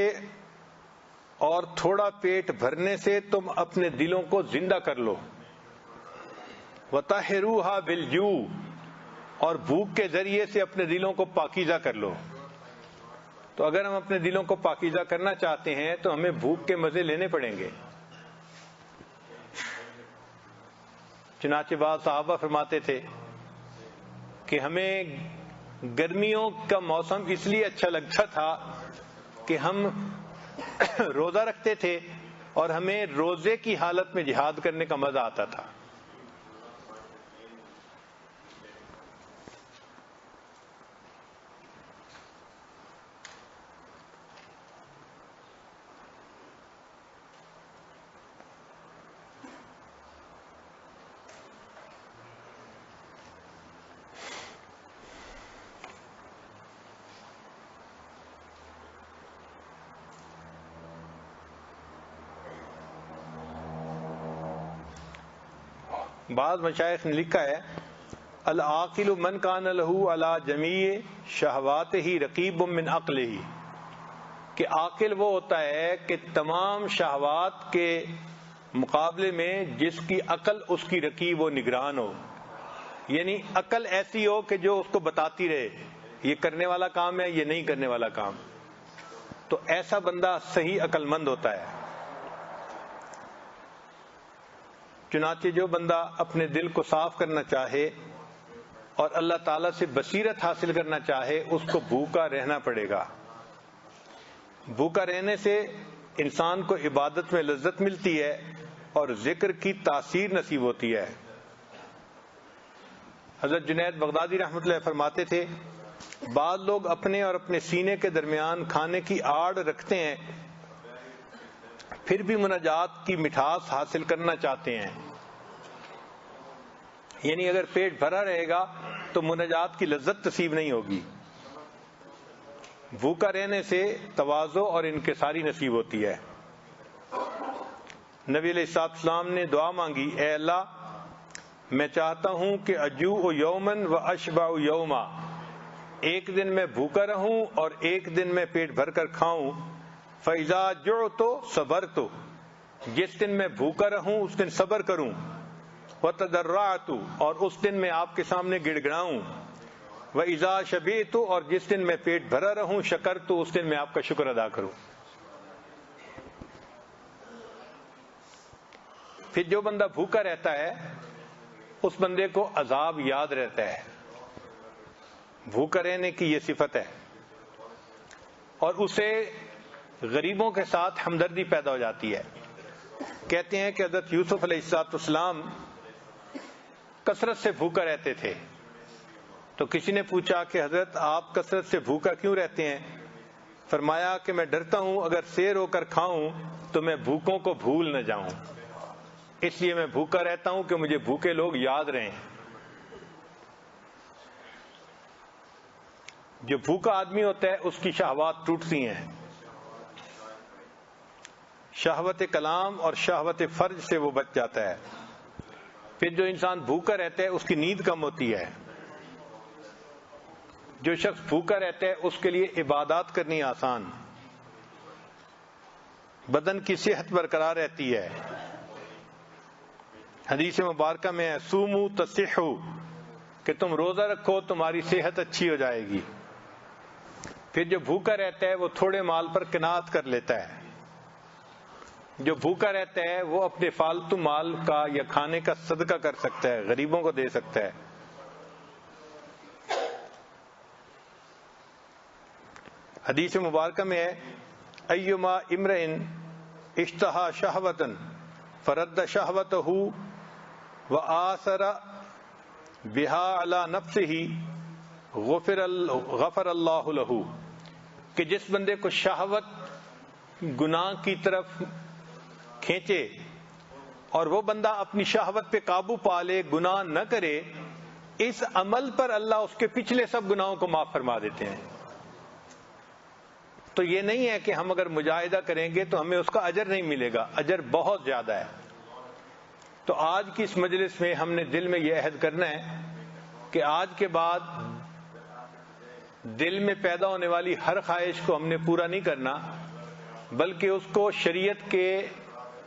اور تھوڑا پیٹ بھرنے سے تم اپنے دلوں کو زندہ کر لو. وطہروھا بالجوع, اور بھوک کے ذریعے سے اپنے دلوں کو پاکیزہ کر لو. تو اگر ہم اپنے دلوں کو پاکیزہ کرنا چاہتے ہیں تو ہمیں بھوک کے مزے لینے پڑیں گے. چنانچہ بعض صحابہ فرماتے تھے کہ ہمیں گرمیوں کا موسم اس لیے اچھا لگتا تھا کہ ہم روزہ رکھتے تھے اور ہمیں روزے کی حالت میں جہاد کرنے کا مزہ آتا تھا. بعض مشائخ نے لکھا ہے العاقل من کان لہ علی جمیع شہواتہ رقیب من عقلہ, کہ عاقل وہ ہوتا ہے کہ تمام شہوات کے مقابلے میں جس کی عقل اس کی رقیب و نگران ہو. یعنی عقل ایسی ہو کہ جو اس کو بتاتی رہے یہ کرنے والا کام ہے، یہ نہیں کرنے والا کام، تو ایسا بندہ صحیح عقل مند ہوتا ہے۔ چنانچہ جو بندہ اپنے دل کو صاف کرنا چاہے اور اللہ تعالیٰ سے بصیرت حاصل کرنا چاہے اس کو بھوکا رہنا پڑے گا۔ بھوکا رہنے سے انسان کو عبادت میں لذت ملتی ہے اور ذکر کی تاثیر نصیب ہوتی ہے۔ حضرت جنید بغدادی رحمۃ اللہ فرماتے تھے بعض لوگ اپنے اور اپنے سینے کے درمیان کھانے کی آڑ رکھتے ہیں، پھر بھی مناجات کی مٹھاس حاصل کرنا چاہتے ہیں، یعنی اگر پیٹ بھرا رہے گا تو مناجات کی لذت نصیب نہیں ہوگی۔ بھوکا رہنے سے تواضع اور انکساری نصیب ہوتی ہے۔ نبی علیہ السلام نے دعا مانگی، اے اللہ میں چاہتا ہوں کہ اجوع یومن و اشبع یوما، ایک دن میں بھوکا رہوں اور ایک دن میں پیٹ بھر کر کھاؤں۔ فَإِذَا جُعْتُ صَبَرْتُ، جس دن میں بھوکا رہوں اس دن صبر کروں۔ وَتَضَرَّعْتُ، اور اس دن میں آپ کے سامنے گڑ گڑاؤں۔ وَإِذَا شَبِعْتُ، اور جس دن میں پیٹ بھرا رہوں شَكَرْتُ، اس دن میں آپ کا شکر ادا کروں۔ پھر جو بندہ بھوکا رہتا ہے اس بندے کو عذاب یاد رہتا ہے۔ بھوکا رہنے کی یہ صفت ہے، اور اسے غریبوں کے ساتھ ہمدردی پیدا ہو جاتی ہے۔ کہتے ہیں کہ حضرت یوسف علیہ السلام کثرت سے بھوکا رہتے تھے، تو کسی نے پوچھا کہ حضرت آپ کثرت سے بھوکا کیوں رہتے ہیں؟ فرمایا کہ میں ڈرتا ہوں اگر سیر ہو کر کھاؤں تو میں بھوکوں کو بھول نہ جاؤں، اس لیے میں بھوکا رہتا ہوں کہ مجھے بھوکے لوگ یاد رہیں۔ جو بھوکا آدمی ہوتا ہے اس کی شہوات ٹوٹتی ہیں، شہوت کلام اور شہوت فرج سے وہ بچ جاتا ہے۔ پھر جو انسان بھوکا رہتا ہے اس کی نیند کم ہوتی ہے۔ جو شخص بھوکا رہتا ہے اس کے لیے عبادات کرنی آسان، بدن کی صحت برقرار رہتی ہے۔ حدیث مبارکہ میں ہے سومو تصحو، کہ تم روزہ رکھو تمہاری صحت اچھی ہو جائے گی۔ پھر جو بھوکا رہتا ہے وہ تھوڑے مال پر قناعت کر لیتا ہے۔ جو بھوکا رہتا ہے وہ اپنے فالتو مال کا یا کھانے کا صدقہ کر سکتا ہے، غریبوں کو دے سکتا ہے۔ حدیث مبارکہ میں ہے ایما امرئن اشتہا شہوتا فرد شہوتہ وآثر بها علی نفسہ غفر اللہ لہ، کہ جس بندے کو شہوت گناہ کی طرف کھینچے اور وہ بندہ اپنی شہوت پہ قابو پا لے، گناہ نہ کرے، اس عمل پر اللہ اس کے پچھلے سب گناہوں کو معاف فرما دیتے ہیں۔ تو یہ نہیں ہے کہ ہم اگر مجاہدہ کریں گے تو ہمیں اس کا اجر نہیں ملے گا، اجر بہت زیادہ ہے۔ تو آج کی اس مجلس میں ہم نے دل میں یہ عہد کرنا ہے کہ آج کے بعد دل میں پیدا ہونے والی ہر خواہش کو ہم نے پورا نہیں کرنا، بلکہ اس کو شریعت کے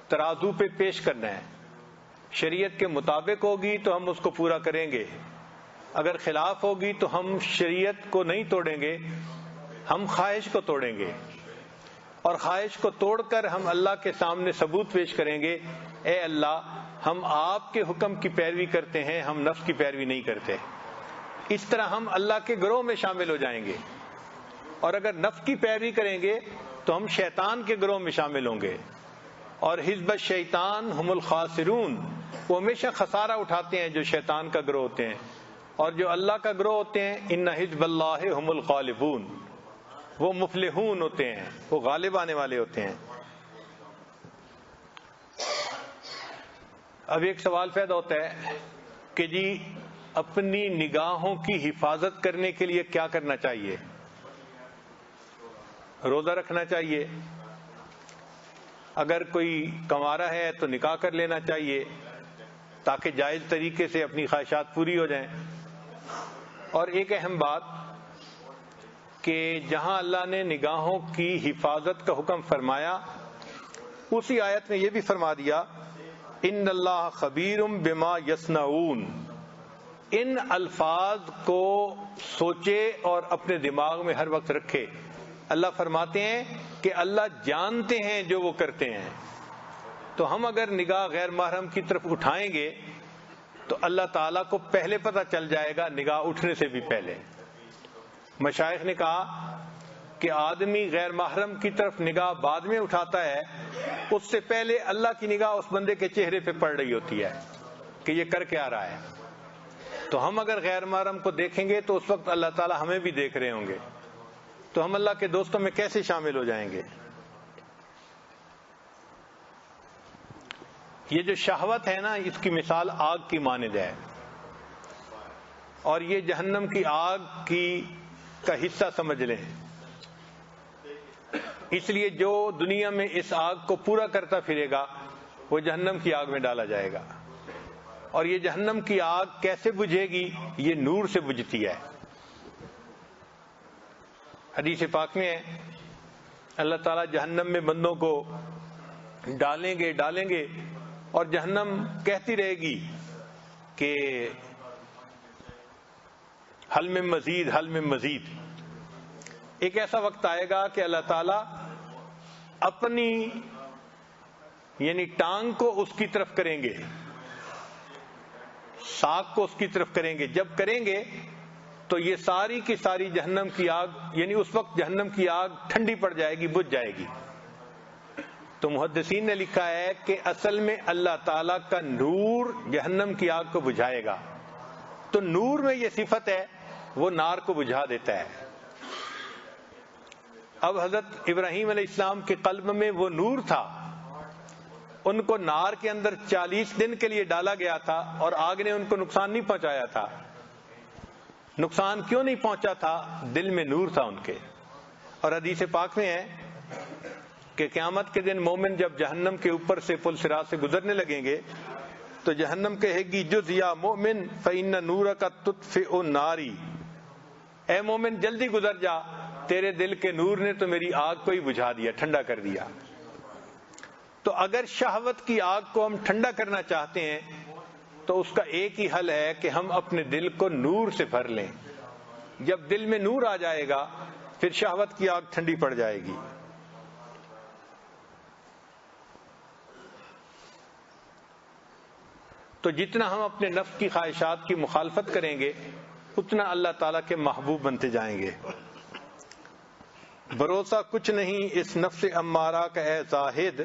ترازو پہ پیش کرنا ہے۔ شریعت کے مطابق ہوگی تو ہم اس کو پورا کریں گے، اگر خلاف ہوگی تو ہم شریعت کو نہیں توڑیں گے، ہم خواہش کو توڑیں گے، اور خواہش کو توڑ کر ہم اللہ کے سامنے ثبوت پیش کریں گے، اے اللہ ہم آپ کے حکم کی پیروی کرتے ہیں، ہم نفس کی پیروی نہیں کرتے۔ اس طرح ہم اللہ کے گروہ میں شامل ہو جائیں گے، اور اگر نفس کی پیروی کریں گے تو ہم شیطان کے گروہ میں شامل ہوں گے، اور حزب الشیطان ہم الخاسرون، وہ ہمیشہ خسارہ اٹھاتے ہیں جو شیطان کا گروہ ہوتے ہیں، اور جو اللہ کا گروہ ہوتے ہیں ان حزب اللہ ہم الغالبون، وہ مفلحون ہوتے ہیں، وہ غالب آنے والے ہوتے ہیں۔ اب ایک سوال پیدا ہوتا ہے کہ جی اپنی نگاہوں کی حفاظت کرنے کے لیے کیا کرنا چاہیے؟ روزہ رکھنا چاہیے، اگر کوئی کنوارا ہے تو نکاح کر لینا چاہیے تاکہ جائز طریقے سے اپنی خواہشات پوری ہو جائیں۔ اور ایک اہم بات کہ جہاں اللہ نے نگاہوں کی حفاظت کا حکم فرمایا اسی آیت میں یہ بھی فرما دیا ان اللہ خبیر بما یصنعون، ان الفاظ کو سوچے اور اپنے دماغ میں ہر وقت رکھے۔ اللہ فرماتے ہیں کہ اللہ جانتے ہیں جو وہ کرتے ہیں۔ تو ہم اگر نگاہ غیر محرم کی طرف اٹھائیں گے تو اللہ تعالیٰ کو پہلے پتہ چل جائے گا، نگاہ اٹھنے سے بھی پہلے۔ مشائخ نے کہا کہ آدمی غیر محرم کی طرف نگاہ بعد میں اٹھاتا ہے، اس سے پہلے اللہ کی نگاہ اس بندے کے چہرے پہ پڑ رہی ہوتی ہے کہ یہ کر کے آ رہا ہے۔ تو ہم اگر غیر محرم کو دیکھیں گے تو اس وقت اللہ تعالیٰ ہمیں بھی دیکھ رہے ہوں گے، تو ہم اللہ کے دوستوں میں کیسے شامل ہو جائیں گے؟ یہ جو شہوت ہے نا، اس کی مثال آگ کی مانند ہے، اور یہ جہنم کی آگ کا حصہ سمجھ لیں۔ اس لیے جو دنیا میں اس آگ کو پورا کرتا پھرے گا وہ جہنم کی آگ میں ڈالا جائے گا۔ اور یہ جہنم کی آگ کیسے بجھے گی؟ یہ نور سے بجھتی ہے۔ حدیث پاک میں ہے اللہ تعالیٰ جہنم میں بندوں کو ڈالیں گے اور جہنم کہتی رہے گی کہ حل میں مزید، حل میں مزید۔ ایک ایسا وقت آئے گا کہ اللہ تعالیٰ اپنی یعنی ٹانگ کو اس کی طرف کریں گے، ساق کو اس کی طرف کریں گے۔ جب کریں گے تو یہ ساری کی ساری جہنم کی آگ، یعنی اس وقت جہنم کی آگ ٹھنڈی پڑ جائے گی، بجھ جائے گی۔ تو محدثین نے لکھا ہے کہ اصل میں اللہ تعالیٰ کا نور جہنم کی آگ کو بجھائے گا۔ تو نور میں یہ صفت ہے، وہ نار کو بجھا دیتا ہے۔ اب حضرت ابراہیم علیہ السلام کے قلب میں وہ نور تھا، ان کو نار کے اندر 40 دن کے لیے ڈالا گیا تھا اور آگ نے ان کو نقصان نہیں پہنچایا تھا۔ نقصان کیوں نہیں پہنچا تھا؟ دل میں نور تھا ان کے۔ اور حدیث پاک میں ہے کہ قیامت کے دن مومن جب جہنم کے اوپر سے پل صراط سے گزرنے لگیں گے تو جہنم کہے گی جز یا مومن فإن نورک تطفئ ناری، اے مومن جلدی گزر جا، تیرے دل کے نور نے تو میری آگ کو ہی بجھا دیا، ٹھنڈا کر دیا۔ تو اگر شہوت کی آگ کو ہم ٹھنڈا کرنا چاہتے ہیں تو اس کا ایک ہی حل ہے کہ ہم اپنے دل کو نور سے بھر لیں۔ جب دل میں نور آ جائے گا پھر شہوت کی آگ ٹھنڈی پڑ جائے گی۔ تو جتنا ہم اپنے نفس کی خواہشات کی مخالفت کریں گے اتنا اللہ تعالیٰ کے محبوب بنتے جائیں گے۔ بھروسہ کچھ نہیں اس نفس امارہ کا اے زاہد،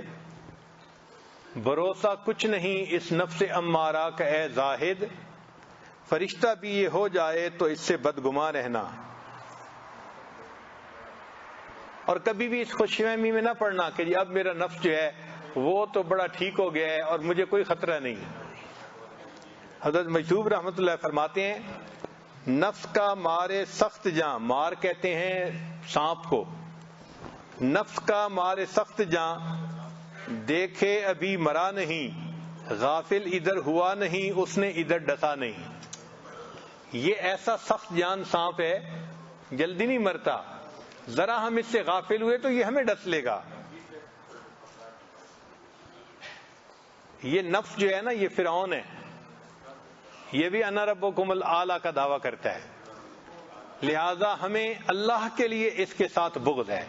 بھروسہ کچھ نہیں اس نفس امارہ کا اے زاہد، فرشتہ بھی یہ ہو جائے تو اس سے بدگماں رہنا۔ اور کبھی بھی اس خوش فہمی میں نہ پڑنا کہ جی اب میرا نفس جو ہے وہ تو بڑا ٹھیک ہو گیا ہے اور مجھے کوئی خطرہ نہیں۔ حضرت مجذوب رحمۃ اللہ فرماتے ہیں نفس کا مارے سخت جاں، مار کہتے ہیں سانپ کو، نفس کا مارے سخت جاں دیکھے ابھی مرا نہیں، غافل ادھر ہوا نہیں اس نے ادھر ڈسا نہیں۔ یہ ایسا سخت جان سانپ ہے، جلدی نہیں مرتا، ذرا ہم اس سے غافل ہوئے تو یہ ہمیں ڈس لے گا۔ یہ نفس جو ہے نا یہ فرعون ہے، یہ بھی انا ربکم الاعلی کا دعویٰ کرتا ہے، لہذا ہمیں اللہ کے لیے اس کے ساتھ بغض ہے۔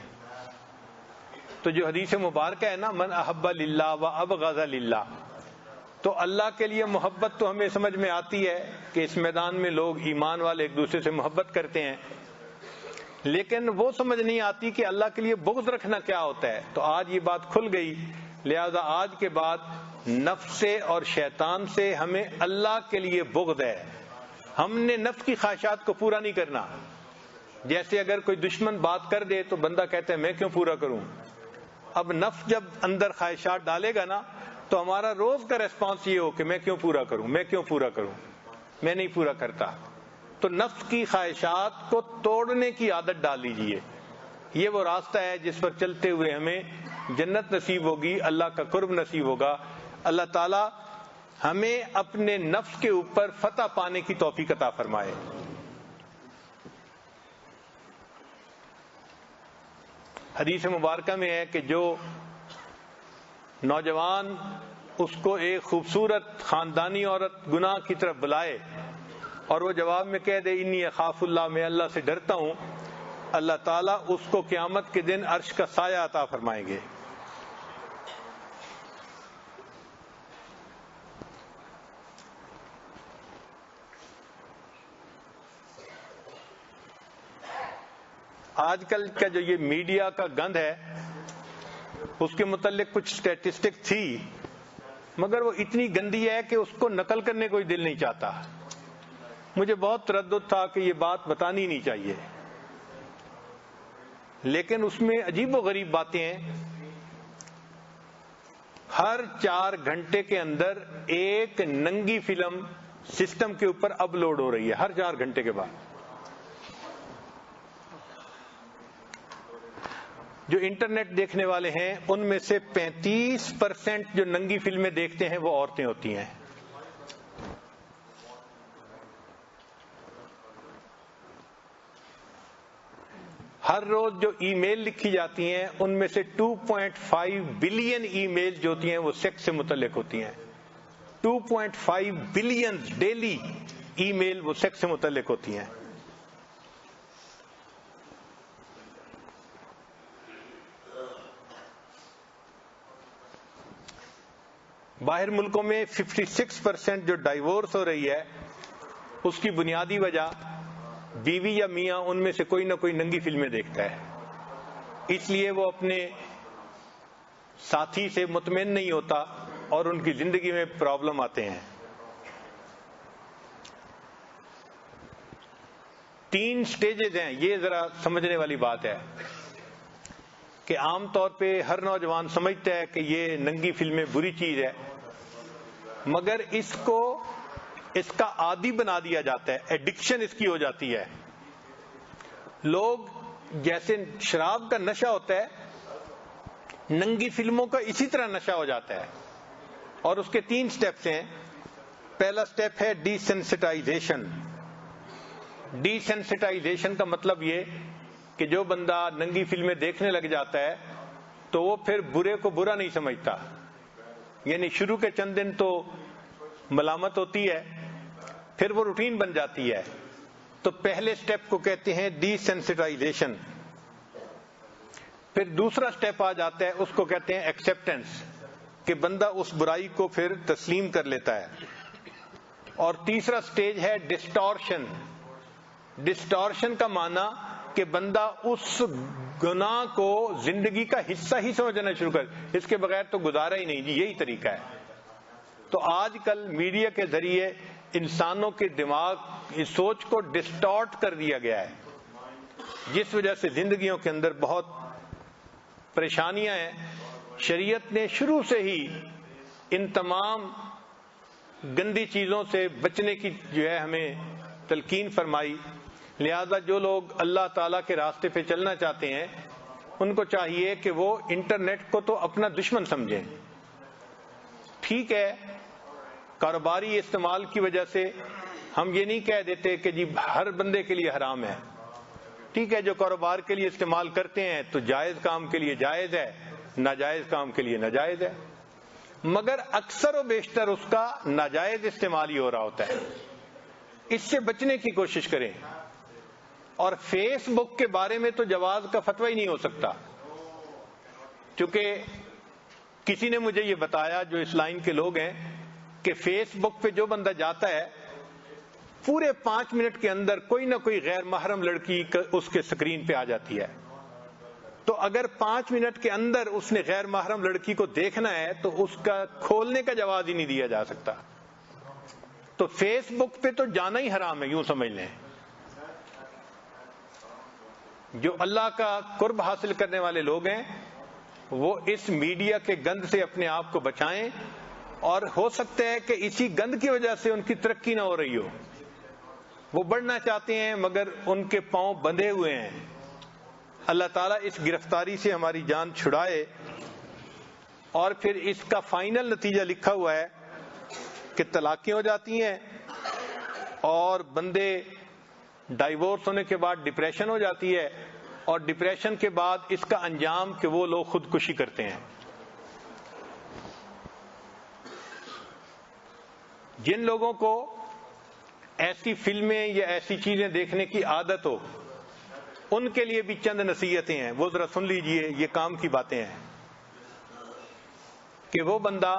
تو جو حدیث مبارکہ ہے نا من احب للہ و ابغض للہ، تو اللہ کے لیے محبت تو ہمیں سمجھ میں آتی ہے کہ اس میدان میں لوگ ایمان والے ایک دوسرے سے محبت کرتے ہیں، لیکن وہ سمجھ نہیں آتی کہ اللہ کے لیے بغض رکھنا کیا ہوتا ہے۔ تو آج یہ بات کھل گئی، لہذا آج کے بعد نفس سے اور شیطان سے ہمیں اللہ کے لیے بغض ہے۔ ہم نے نفس کی خواہشات کو پورا نہیں کرنا۔ جیسے اگر کوئی دشمن بات کر دے تو بندہ کہتا ہے میں کیوں پورا کروں۔ اب نفس جب اندر خواہشات ڈالے گا نا تو ہمارا روز کا ریسپانس یہ ہو کہ میں کیوں پورا کروں، میں کیوں پورا کروں، میں نہیں پورا کرتا۔ تو نفس کی خواہشات کو توڑنے کی عادت ڈال لیجئے، یہ وہ راستہ ہے جس پر چلتے ہوئے ہمیں جنت نصیب ہوگی، اللہ کا قرب نصیب ہوگا۔ اللہ تعالی ہمیں اپنے نفس کے اوپر فتح پانے کی توفیق عطا فرمائے۔ حدیث مبارکہ میں ہے کہ جو نوجوان اس کو ایک خوبصورت خاندانی عورت گناہ کی طرف بلائے اور وہ جواب میں کہہ دے انی اخاف اللہ، میں اللہ سے ڈرتا ہوں، اللہ تعالیٰ اس کو قیامت کے دن عرش کا سایہ عطا فرمائیں گے۔ آج کل کا جو یہ میڈیا کا گند ہے، اس کے متعلق کچھ اسٹیٹسٹک تھی، مگر وہ اتنی گندی ہے کہ اس کو نقل کرنے کوئی دل نہیں چاہتا۔ مجھے بہت تردد تھا کہ یہ بات بتانی نہیں چاہیے، لیکن اس میں عجیب و غریب باتیں ہیں۔ ہر 4 گھنٹے کے اندر ایک ننگی فلم سسٹم کے اوپر اپلوڈ ہو رہی ہے، ہر 4 گھنٹے کے بعد۔ جو انٹرنیٹ دیکھنے والے ہیں ان میں سے 35% جو ننگی فلمیں دیکھتے ہیں وہ عورتیں ہوتی ہیں۔ ہر روز جو ای میل لکھی جاتی ہیں ان میں سے 2.5 بلین ای میل جو ہوتی ہیں وہ سیکس سے متعلق ہوتی ہیں۔ 2.5 بلین ڈیلی ای میل وہ سیکس سے متعلق ہوتی ہیں۔ باہر ملکوں میں 56% جو ڈائیورس ہو رہی ہے اس کی بنیادی وجہ بیوی یا میاں ان میں سے کوئی نہ کوئی ننگی فلمیں دیکھتا ہے، اس لیے وہ اپنے ساتھی سے مطمئن نہیں ہوتا اور ان کی زندگی میں پرابلم آتے ہیں۔ 3 سٹیجز ہیں، یہ ذرا سمجھنے والی بات ہے کہ عام طور پہ ہر نوجوان سمجھتا ہے کہ یہ ننگی فلمیں بری چیز ہے، مگر اس کا عادی بنا دیا جاتا ہے، ایڈکشن اس کی ہو جاتی ہے۔ لوگ جیسے شراب کا نشہ ہوتا ہے، ننگی فلموں کا اسی طرح نشہ ہو جاتا ہے، اور اس کے 3 سٹیپس ہیں۔ پہلا سٹیپ ہے ڈی سینسٹائزیشن۔ ڈی سینسٹائزیشن کا مطلب یہ کہ جو بندہ ننگی فلمیں دیکھنے لگ جاتا ہے تو وہ پھر برے کو برا نہیں سمجھتا، یعنی شروع کے چند دن تو ملامت ہوتی ہے، پھر وہ روٹین بن جاتی ہے۔ تو پہلے سٹیپ کو کہتے ہیں ڈی سینسٹائزیشن۔ پھر دوسرا سٹیپ آ جاتا ہے، اس کو کہتے ہیں ایکسیپٹنس، کہ بندہ اس برائی کو پھر تسلیم کر لیتا ہے۔ اور تیسرا سٹیج ہے ڈسٹورشن۔ ڈسٹورشن کا معنی کہ بندہ اس گناہ کو زندگی کا حصہ ہی سمجھنا شروع کر، اس کے بغیر تو گزارا ہی نہیں، جی یہی طریقہ ہے۔ تو آج کل میڈیا کے ذریعے انسانوں کے دماغ اس سوچ کو ڈسٹارٹ کر دیا گیا ہے، جس وجہ سے زندگیوں کے اندر بہت پریشانیاں ہیں۔ شریعت نے شروع سے ہی ان تمام گندی چیزوں سے بچنے کی جو ہے ہمیں تلقین فرمائی، لہذا جو لوگ اللہ تعالیٰ کے راستے پہ چلنا چاہتے ہیں ان کو چاہیے کہ وہ انٹرنیٹ کو تو اپنا دشمن سمجھیں۔ ٹھیک ہے، کاروباری استعمال کی وجہ سے ہم یہ نہیں کہہ دیتے کہ جی ہر بندے کے لیے حرام ہے۔ ٹھیک ہے، جو کاروبار کے لیے استعمال کرتے ہیں تو جائز کام کے لیے جائز ہے، ناجائز کام کے لیے ناجائز ہے، مگر اکثر و بیشتر اس کا ناجائز استعمال ہی ہو رہا ہوتا ہے۔ اس سے بچنے کی کوشش کریں۔ اور فیس بک کے بارے میں تو جواز کا فتویٰ ہی نہیں ہو سکتا، کیونکہ کسی نے مجھے یہ بتایا جو اس لائن کے لوگ ہیں کہ فیس بک پہ جو بندہ جاتا ہے پورے 5 منٹ کے اندر کوئی نہ کوئی غیر محرم لڑکی اس کے سکرین پہ آ جاتی ہے۔ تو اگر 5 منٹ کے اندر اس نے غیر محرم لڑکی کو دیکھنا ہے تو اس کا کھولنے کا جواز ہی نہیں دیا جا سکتا۔ تو فیس بک پہ تو جانا ہی حرام ہے، یوں سمجھ لیں۔ جو اللہ کا قرب حاصل کرنے والے لوگ ہیں وہ اس میڈیا کے گند سے اپنے آپ کو بچائیں، اور ہو سکتا ہے کہ اسی گند کی وجہ سے ان کی ترقی نہ ہو رہی ہو، وہ بڑھنا چاہتے ہیں مگر ان کے پاؤں بندھے ہوئے ہیں۔ اللہ تعالیٰ اس گرفتاری سے ہماری جان چھڑائے۔ اور پھر اس کا فائنل نتیجہ لکھا ہوا ہے کہ طلاقیں ہو جاتی ہیں اور بندے ڈائیورس ہونے کے بعد ڈپریشن ہو جاتی ہے، اور ڈپریشن کے بعد اس کا انجام کہ وہ لوگ خودکشی کرتے ہیں۔ جن لوگوں کو ایسی فلمیں یا ایسی چیزیں دیکھنے کی عادت ہو، ان کے لیے بھی چند نصیحتیں ہیں، وہ ذرا سن لیجئے، یہ کام کی باتیں ہیں کہ وہ بندہ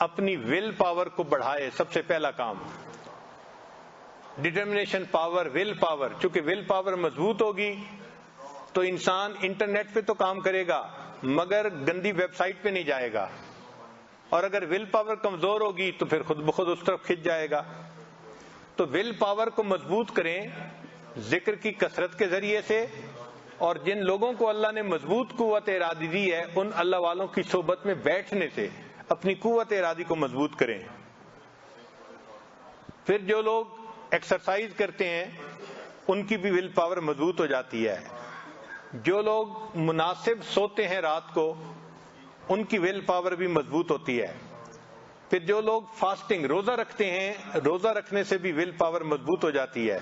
اپنی ول پاور کو بڑھائے. سب سے پہلا کام ڈٹرمنیشن پاور، ول پاور. چونکہ ول پاور مضبوط ہوگی تو انسان انٹرنیٹ پہ تو کام کرے گا مگر گندی ویب سائٹ پہ نہیں جائے گا، اور اگر ول پاور کمزور ہوگی تو پھر خود بخود اس طرف کھنچ جائے گا. تو ول پاور کو مضبوط کریں ذکر کی کثرت کے ذریعے سے، اور جن لوگوں کو اللہ نے مضبوط قوت ارادی دی ہے ان اللہ والوں کی صحبت میں بیٹھنے سے اپنی قوت ارادی کو مضبوط کریں. پھر جو لوگ ایکسرسائز کرتے ہیں ان کی بھی ول پاور مضبوط ہو جاتی ہے. جو لوگ مناسب سوتے ہیں رات کو ان کی ول پاور بھی مضبوط ہوتی ہے. پھر جو لوگ فاسٹنگ، روزہ رکھتے ہیں، روزہ رکھنے سے بھی ول پاور مضبوط ہو جاتی ہے.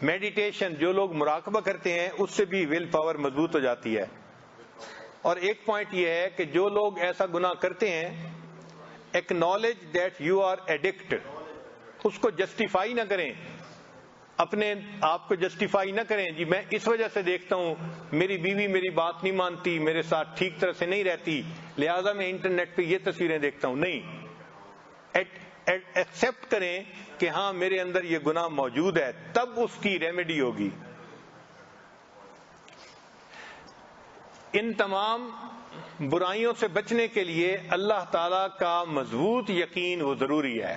میڈیٹیشن، جو لوگ مراقبہ کرتے ہیں اس سے بھی ول پاور مضبوط ہو جاتی ہے. اور ایک پوائنٹ یہ ہے کہ جو لوگ ایسا گناہ کرتے ہیں acknowledge that you are addict, اس کو جسٹیفائی نہ کریں، اپنے آپ کو جسٹیفائی نہ کریں جی میں اس وجہ سے دیکھتا ہوں میری بیوی میری بات نہیں مانتی، میرے ساتھ ٹھیک طرح سے نہیں رہتی، لہذا میں انٹرنیٹ پہ یہ تصویریں دیکھتا ہوں. نہیں، ایکسپٹ کریں کہ ہاں میرے اندر یہ گناہ موجود ہے، تب اس کی ریمیڈی ہوگی. ان تمام برائیوں سے بچنے کے لیے اللہ تعالی کا مضبوط یقین وہ ضروری ہے.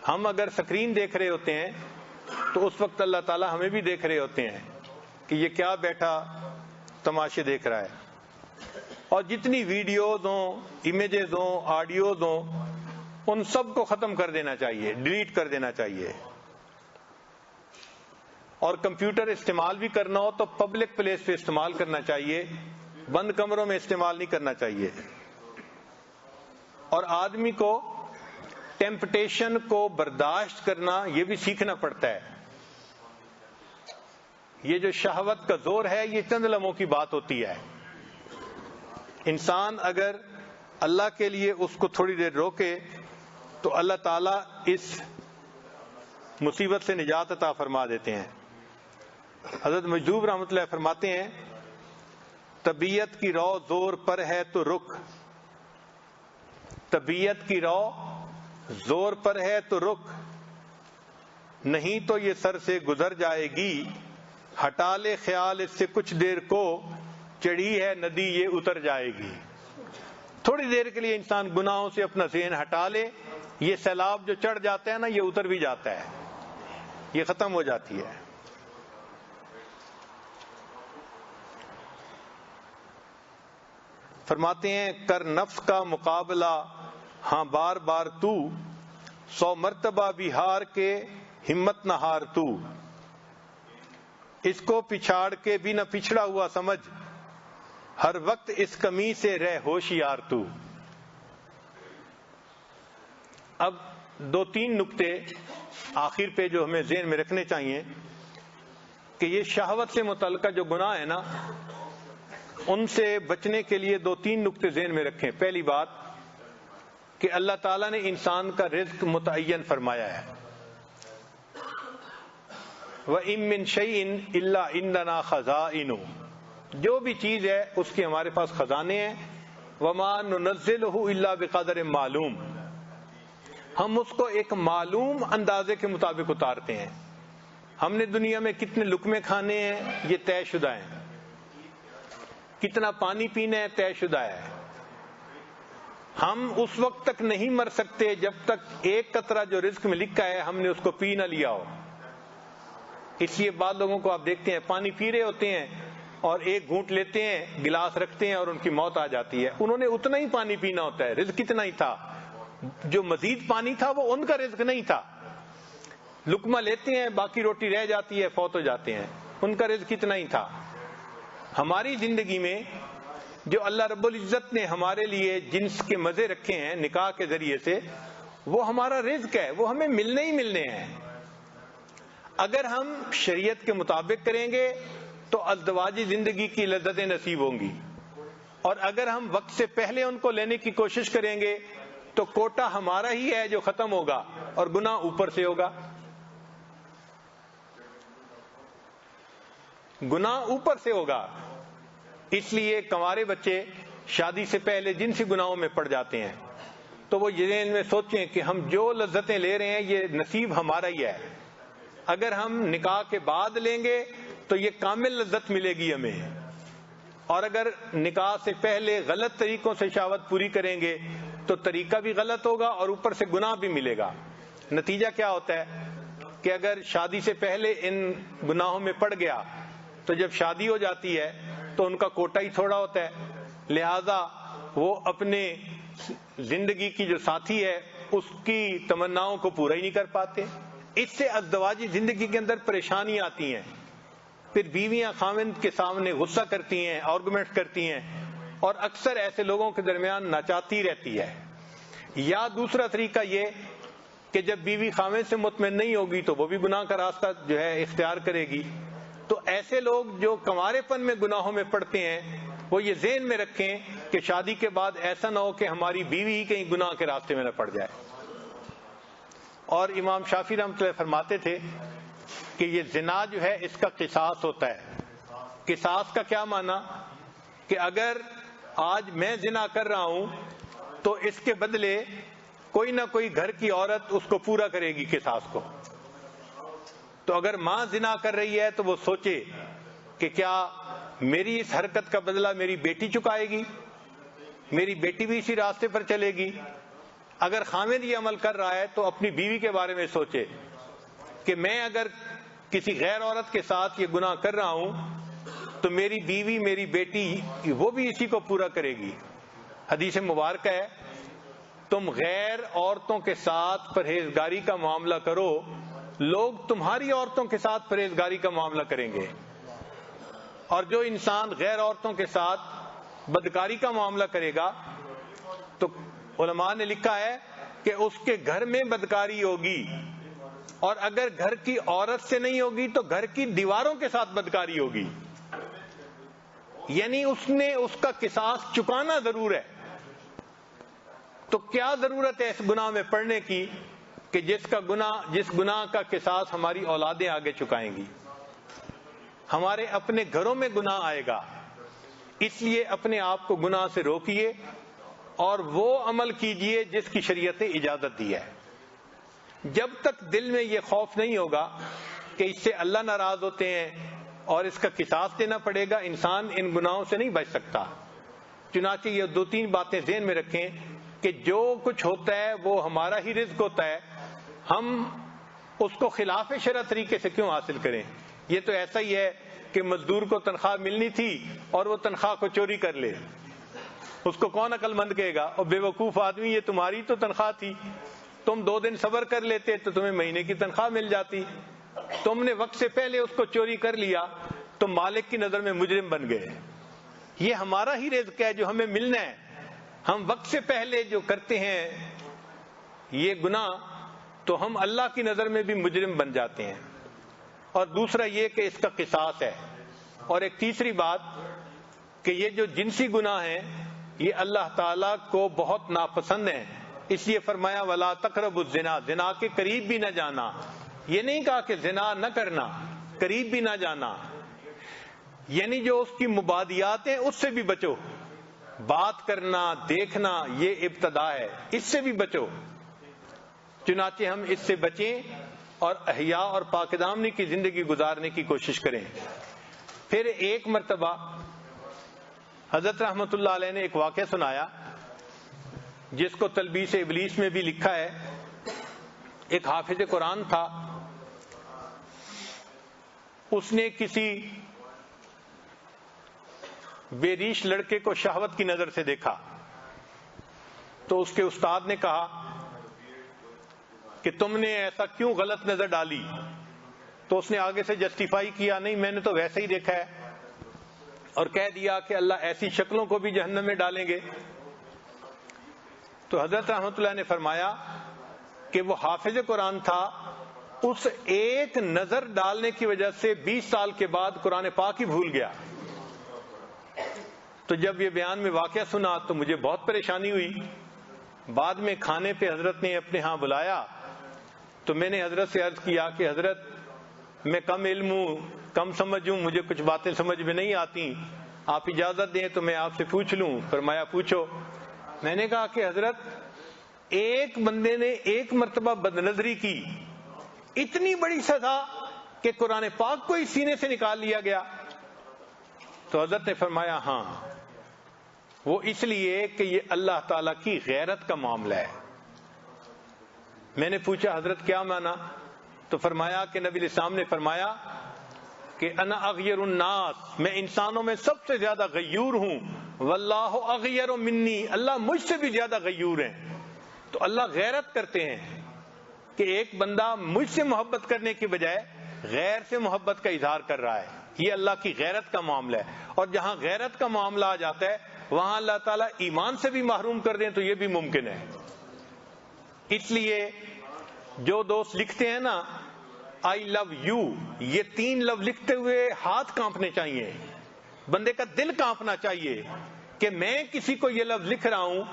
ہم اگر سکرین دیکھ رہے ہوتے ہیں تو اس وقت اللہ تعالی ہمیں بھی دیکھ رہے ہوتے ہیں کہ یہ کیا بیٹھا تماشے دیکھ رہا ہے. اور جتنی ویڈیوز ہوں، امیجز ہوں، آڈیوز ہوں، ان سب کو ختم کر دینا چاہیے، ڈیلیٹ کر دینا چاہیے. اور کمپیوٹر استعمال بھی کرنا ہو تو پبلک پلیس پہ استعمال کرنا چاہیے، بند کمروں میں استعمال نہیں کرنا چاہیے. اور آدمی کو ٹیمپٹیشن کو برداشت کرنا یہ بھی سیکھنا پڑتا ہے. یہ جو شہوت کا زور ہے یہ چند لمحوں کی بات ہوتی ہے. انسان اگر اللہ کے لیے اس کو تھوڑی دیر روکے تو اللہ تعالیٰ اس مصیبت سے نجات عطا فرما دیتے ہیں. حضرت مجذوب رحمۃ اللہ فرماتے ہیں طبیعت کی رو زور پر ہے تو رک، طبیعت کی رو زور پر ہے تو رک، نہیں تو یہ سر سے گزر جائے گی، ہٹا لے خیال اس سے کچھ دیر کو، چڑھی ہے ندی یہ اتر جائے گی. تھوڑی دیر کے لیے انسان گناہوں سے اپنا ذہن ہٹا لے، یہ سیلاب جو چڑھ جاتا ہے نا یہ اتر بھی جاتا ہے، یہ ختم ہو جاتی ہے. فرماتے ہیں کر نفس کا مقابلہ ہاں بار بار تو، 100 مرتبہ بھی ہار کے ہمت نہ ہار تو، اس کو پچھاڑ کے بھی نہ پچھڑا ہوا سمجھ، ہر وقت اس کمی سے رہ ہوشیار تو. اب 2-3 نکتے آخر پہ جو ہمیں ذہن میں رکھنے چاہیے کہ یہ شہوت سے متعلقہ جو گناہ ہے نا ان سے بچنے کے لیے 2-3 نکتے ذہن میں رکھیں. پہلی بات کہ اللہ تعالیٰ نے انسان کا رزق متعین فرمایا ہے. وَإِن مِّن شَيْءٍ إِلَّا عِندَنَا خَزَائِنُهُ، جو بھی چیز ہے اس کے ہمارے پاس خزانے ہیں. وَمَا نُنَزِّلُهُ إِلَّا بِقَدْرٍ معلوم، ہم اس کو ایک معلوم اندازے کے مطابق اتارتے ہیں. ہم نے دنیا میں کتنے لقمے کھانے ہیں یہ طے شدہ ہیں، کتنا پانی پینا ہے طے شدہ ہے. ہم اس وقت تک نہیں مر سکتے جب تک ایک قطرہ جو رزق میں لکھا ہے ہم نے اس کو پی نہ لیا ہو. اس لیے بعض لوگوں کو آپ دیکھتے ہیں پانی پی رہے ہوتے ہیں اور ایک گھونٹ لیتے ہیں، گلاس رکھتے ہیں اور ان کی موت آ جاتی ہے. انہوں نے اتنا ہی پانی پینا ہوتا ہے، رزق اتنا ہی تھا، جو مزید پانی تھا وہ ان کا رزق نہیں تھا. لقمہ لیتے ہیں باقی روٹی رہ جاتی ہے، فوت ہو جاتے ہیں، ان کا رزق اتنا ہی تھا. ہماری زندگی میں جو اللہ رب العزت نے ہمارے لیے جنس کے مزے رکھے ہیں نکاح کے ذریعے سے، وہ ہمارا رزق ہے، وہ ہمیں ملنے ہی ملنے ہیں. اگر ہم شریعت کے مطابق کریں گے تو ازدواجی زندگی کی لذتیں نصیب ہوں گی، اور اگر ہم وقت سے پہلے ان کو لینے کی کوشش کریں گے تو کوٹا ہمارا ہی ہے جو ختم ہوگا اور گناہ اوپر سے ہوگا. گناہ اوپر سے ہوگا. اس لیے کنوارے بچے شادی سے پہلے جن سی گناہوں میں پڑ جاتے ہیں تو وہ یہ ذہن میں سوچیں کہ ہم جو لذتیں لے رہے ہیں یہ نصیب ہمارا ہی ہے. اگر ہم نکاح کے بعد لیں گے تو یہ کامل لذت ملے گی ہمیں, اور اگر نکاح سے پہلے غلط طریقوں سے شہوت پوری کریں گے تو طریقہ بھی غلط ہوگا اور اوپر سے گناہ بھی ملے گا. نتیجہ کیا ہوتا ہے کہ اگر شادی سے پہلے ان گناہوں میں پڑ گیا تو جب شادی ہو جاتی ہے تو ان کا کوٹا ہی تھوڑا ہوتا ہے, لہذا وہ اپنے زندگی کی جو ساتھی ہے اس کی تمناؤں کو پورا ہی نہیں کر پاتے. اس سے ازدواجی زندگی کے اندر پریشانی آتی ہیں. پھر بیویاں خاوند کے سامنے غصہ کرتی ہیں, آرگومنٹ کرتی ہیں, اور اکثر ایسے لوگوں کے درمیان ناچاتی رہتی ہے. یا دوسرا طریقہ یہ کہ جب بیوی خاوند سے مطمئن نہیں ہوگی تو وہ بھی گناہ کا راستہ جو ہے اختیار کرے گی. تو ایسے لوگ جو کنوارے پن میں گناہوں میں پڑتے ہیں وہ یہ ذہن میں رکھیں کہ شادی کے بعد ایسا نہ ہو کہ ہماری بیوی ہی کہیں گناہ کے راستے میں نہ پڑ جائے. اور امام شافعی رحمۃ اللہ فرماتے تھے کہ یہ زنا جو ہے اس کا قصاص ہوتا ہے. قصاص کا کیا معنی کہ اگر آج میں زنا کر رہا ہوں تو اس کے بدلے کوئی نہ کوئی گھر کی عورت اس کو پورا کرے گی قصاص کو. تو اگر ماں زنا کر رہی ہے تو وہ سوچے کہ کیا میری اس حرکت کا بدلہ میری بیٹی چکائے گی, میری بیٹی بھی اسی راستے پر چلے گی. اگر خاوند یہ عمل کر رہا ہے تو اپنی بیوی کے بارے میں سوچے کہ میں اگر کسی غیر عورت کے ساتھ یہ گناہ کر رہا ہوں تو میری بیوی میری بیٹی وہ بھی اسی کو پورا کرے گی. حدیث مبارکہ ہے تم غیر عورتوں کے ساتھ پرہیزگاری کا معاملہ کرو, لوگ تمہاری عورتوں کے ساتھ پرہیزگاری کا معاملہ کریں گے. اور جو انسان غیر عورتوں کے ساتھ بدکاری کا معاملہ کرے گا تو علماء نے لکھا ہے کہ اس کے گھر میں بدکاری ہوگی, اور اگر گھر کی عورت سے نہیں ہوگی تو گھر کی دیواروں کے ساتھ بدکاری ہوگی. یعنی اس نے اس کا قصاص چکانا ضرور ہے. تو کیا ضرورت ہے اس گناہ میں پڑنے کی کہ جس گناہ کا قصاص ہماری اولادیں آگے چکائیں گی. ہمارے اپنے گھروں میں گناہ آئے گا. اس لیے اپنے آپ کو گناہ سے روکیے اور وہ عمل کیجئے جس کی شریعت نے اجازت دی ہے. جب تک دل میں یہ خوف نہیں ہوگا کہ اس سے اللہ ناراض ہوتے ہیں اور اس کا قصاص دینا پڑے گا, انسان ان گناہوں سے نہیں بچ سکتا. چنانچہ یہ 2-3 باتیں ذہن میں رکھیں کہ جو کچھ ہوتا ہے وہ ہمارا ہی رزق ہوتا ہے, ہم اس کو خلاف شرع طریقے سے کیوں حاصل کریں. یہ تو ایسا ہی ہے کہ مزدور کو تنخواہ ملنی تھی اور وہ تنخواہ کو چوری کر لے, اس کو کون عقل مند کہے گا؟ اور بے وقوف آدمی, یہ تمہاری تو تنخواہ تھی, تم 2 دن صبر کر لیتے تو تمہیں مہینے کی تنخواہ مل جاتی. تم نے وقت سے پہلے اس کو چوری کر لیا تو مالک کی نظر میں مجرم بن گئے. یہ ہمارا ہی رزق ہے جو ہمیں ملنا ہے. ہم وقت سے پہلے جو کرتے ہیں یہ گناہ تو ہم اللہ کی نظر میں بھی مجرم بن جاتے ہیں. اور دوسرا یہ کہ اس کا قصاص ہے. اور ایک تیسری بات کہ یہ جو جنسی گناہ ہیں یہ اللہ تعالیٰ کو بہت ناپسند ہیں. اس لیے فرمایا وَلَا تَقْرَبُوا الزِّنَا, زنا کے قریب بھی نہ جانا. یہ نہیں کہا کہ زنا نہ کرنا, قریب بھی نہ جانا. یعنی جو اس کی مبادیات ہیں اس سے بھی بچو. بات کرنا, دیکھنا یہ ابتدا ہے, اس سے بھی بچو. چنانچہ ہم اس سے بچیں اور احیاء اور پاک دامنی کی زندگی گزارنے کی کوشش کریں. پھر ایک مرتبہ حضرت رحمت اللہ علیہ نے ایک واقعہ سنایا جس کو تلبیس ابلیس میں بھی لکھا ہے. ایک حافظ قرآن تھا, اس نے کسی بے ریش لڑکے کو شہوت کی نظر سے دیکھا تو اس کے استاد نے کہا کہ تم نے ایسا کیوں غلط نظر ڈالی؟ تو اس نے آگے سے جسٹیفائی کیا, نہیں میں نے تو ویسے ہی دیکھا ہے, اور کہہ دیا کہ اللہ ایسی شکلوں کو بھی جہنم میں ڈالیں گے. تو حضرت رحمت اللہ نے فرمایا کہ وہ حافظ قرآن تھا, اس ایک نظر ڈالنے کی وجہ سے 20 سال کے بعد قرآن پاک ہی بھول گیا. تو جب یہ بیان میں واقعہ سنا تو مجھے بہت پریشانی ہوئی بعد میں کھانے پہ حضرت نے اپنے ہاں بلایا تو میں نے حضرت سے عرض کیا کہ حضرت میں کم علم ہوں، کم سمجھ ہوں، مجھے کچھ باتیں سمجھ میں نہیں آتی، آپ اجازت دیں تو میں آپ سے پوچھ لوں؟ فرمایا پوچھو۔ میں نے کہا کہ حضرت ایک بندے نے ایک مرتبہ بدنظری کی، اتنی بڑی سزا کہ قرآن پاک کو ہی سینے سے نکال لیا گیا؟ تو حضرت نے فرمایا ہاں، وہ اس لیے کہ یہ اللہ تعالیٰ کی غیرت کا معاملہ ہے۔ میں نے پوچھا حضرت کیا مانا؟ تو فرمایا کہ نبی الاسلام نے فرمایا کہ انا اغیر الناس، میں انسانوں میں سب سے زیادہ غیور ہوں، واللہ اغیر منی، اللہ مجھ سے بھی زیادہ غیور ہیں۔ تو اللہ غیرت کرتے ہیں کہ ایک بندہ مجھ سے محبت کرنے کی بجائے غیر سے محبت کا اظہار کر رہا ہے، یہ اللہ کی غیرت کا معاملہ ہے۔ اور جہاں غیرت کا معاملہ آ جاتا ہے وہاں اللہ تعالیٰ ایمان سے بھی محروم کر دیں تو یہ بھی ممکن ہے۔ اس لیے جو دوست لکھتے ہیں نا آئی لو یو، یہ 3 لفظ لکھتے ہوئے ہاتھ کانپنے چاہیے، بندے کا دل کانپنا چاہیے کہ میں کسی کو یہ لفظ لکھ رہا ہوں،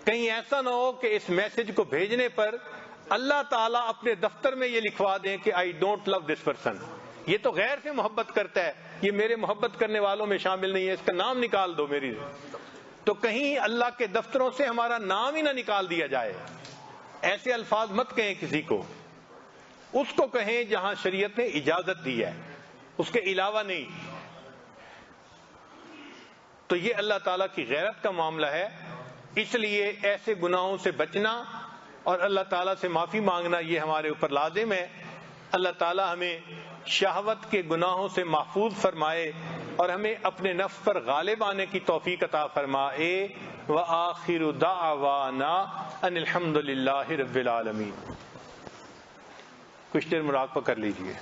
کہیں ایسا نہ ہو کہ اس میسج کو بھیجنے پر اللہ تعالیٰ اپنے دفتر میں یہ لکھوا دیں کہ I don't love this person, یہ تو غیر سے محبت کرتا ہے، یہ میرے محبت کرنے والوں میں شامل نہیں ہے، اس کا نام نکال دو میری۔ تو کہیں اللہ کے دفتروں سے ہمارا نام ہی نہ نکال دیا جائے، ایسے الفاظ مت کہیں کسی کو، اس کو کہیں جہاں شریعت نے اجازت دی ہے، اس کے علاوہ نہیں۔ تو یہ اللہ تعالیٰ کی غیرت کا معاملہ ہے، اس لیے ایسے گناہوں سے بچنا اور اللہ تعالیٰ سے معافی مانگنا یہ ہمارے اوپر لازم ہے۔ اللہ تعالیٰ ہمیں شہوت کے گناہوں سے محفوظ فرمائے اور ہمیں اپنے نفس پر غالب آنے کی توفیق عطا فرمائے۔ وآخر دعوانا ان الحمد للہ رب العالمین۔ کچھ دیر مراقبہ کر لیجئے۔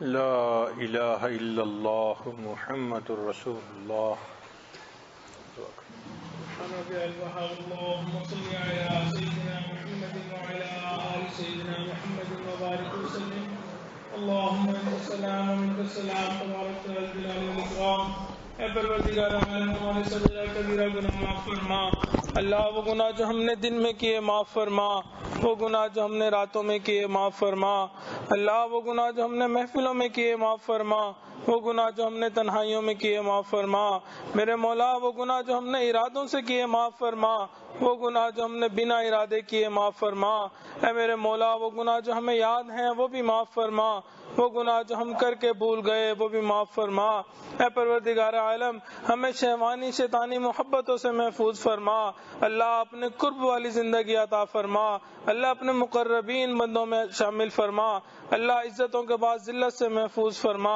لا الہ الا اللہ محمد رسول اللہ۔ اللهم صل على سيدنا محمد وعلى آل سيدنا محمد وبارك وسلم۔ اللهم انت السلام ومنك السلام تبارك ذا الجلال والاکرام۔ اے پروردگار عالم ہمارے صغیرہ کبیرہ گناہ معاف فرما اللہ، وہ گناہ جو ہم نے دن میں کیے معاف فرما، وہ گناہ جو ہم نے راتوں میں کیے معاف فرما اللہ، وہ گناہ جو ہم نے محفلوں میں کیے معاف فرما، وہ گناہ جو ہم نے تنہائیوں میں کیے معاف فرما میرے مولا، وہ گناہ جو ہم نے ارادوں سے کیے معاف فرما، وہ گناہ جو ہم نے بنا ارادے کیے معاف فرما اے میرے مولا، وہ گناہ جو ہمیں یاد ہیں وہ بھی معاف فرما، وہ گناہ جو ہم کر کے بھول گئے وہ بھی معاف فرما اے پروردگار عالم، ہمیں شہوانی شیطانی محبتوں سے محفوظ فرما اللہ، اپنے قرب والی زندگی عطا فرما اللہ، اپنے مقربین بندوں میں شامل فرما اللہ، عزتوں کے بعد ذلت سے محفوظ فرما،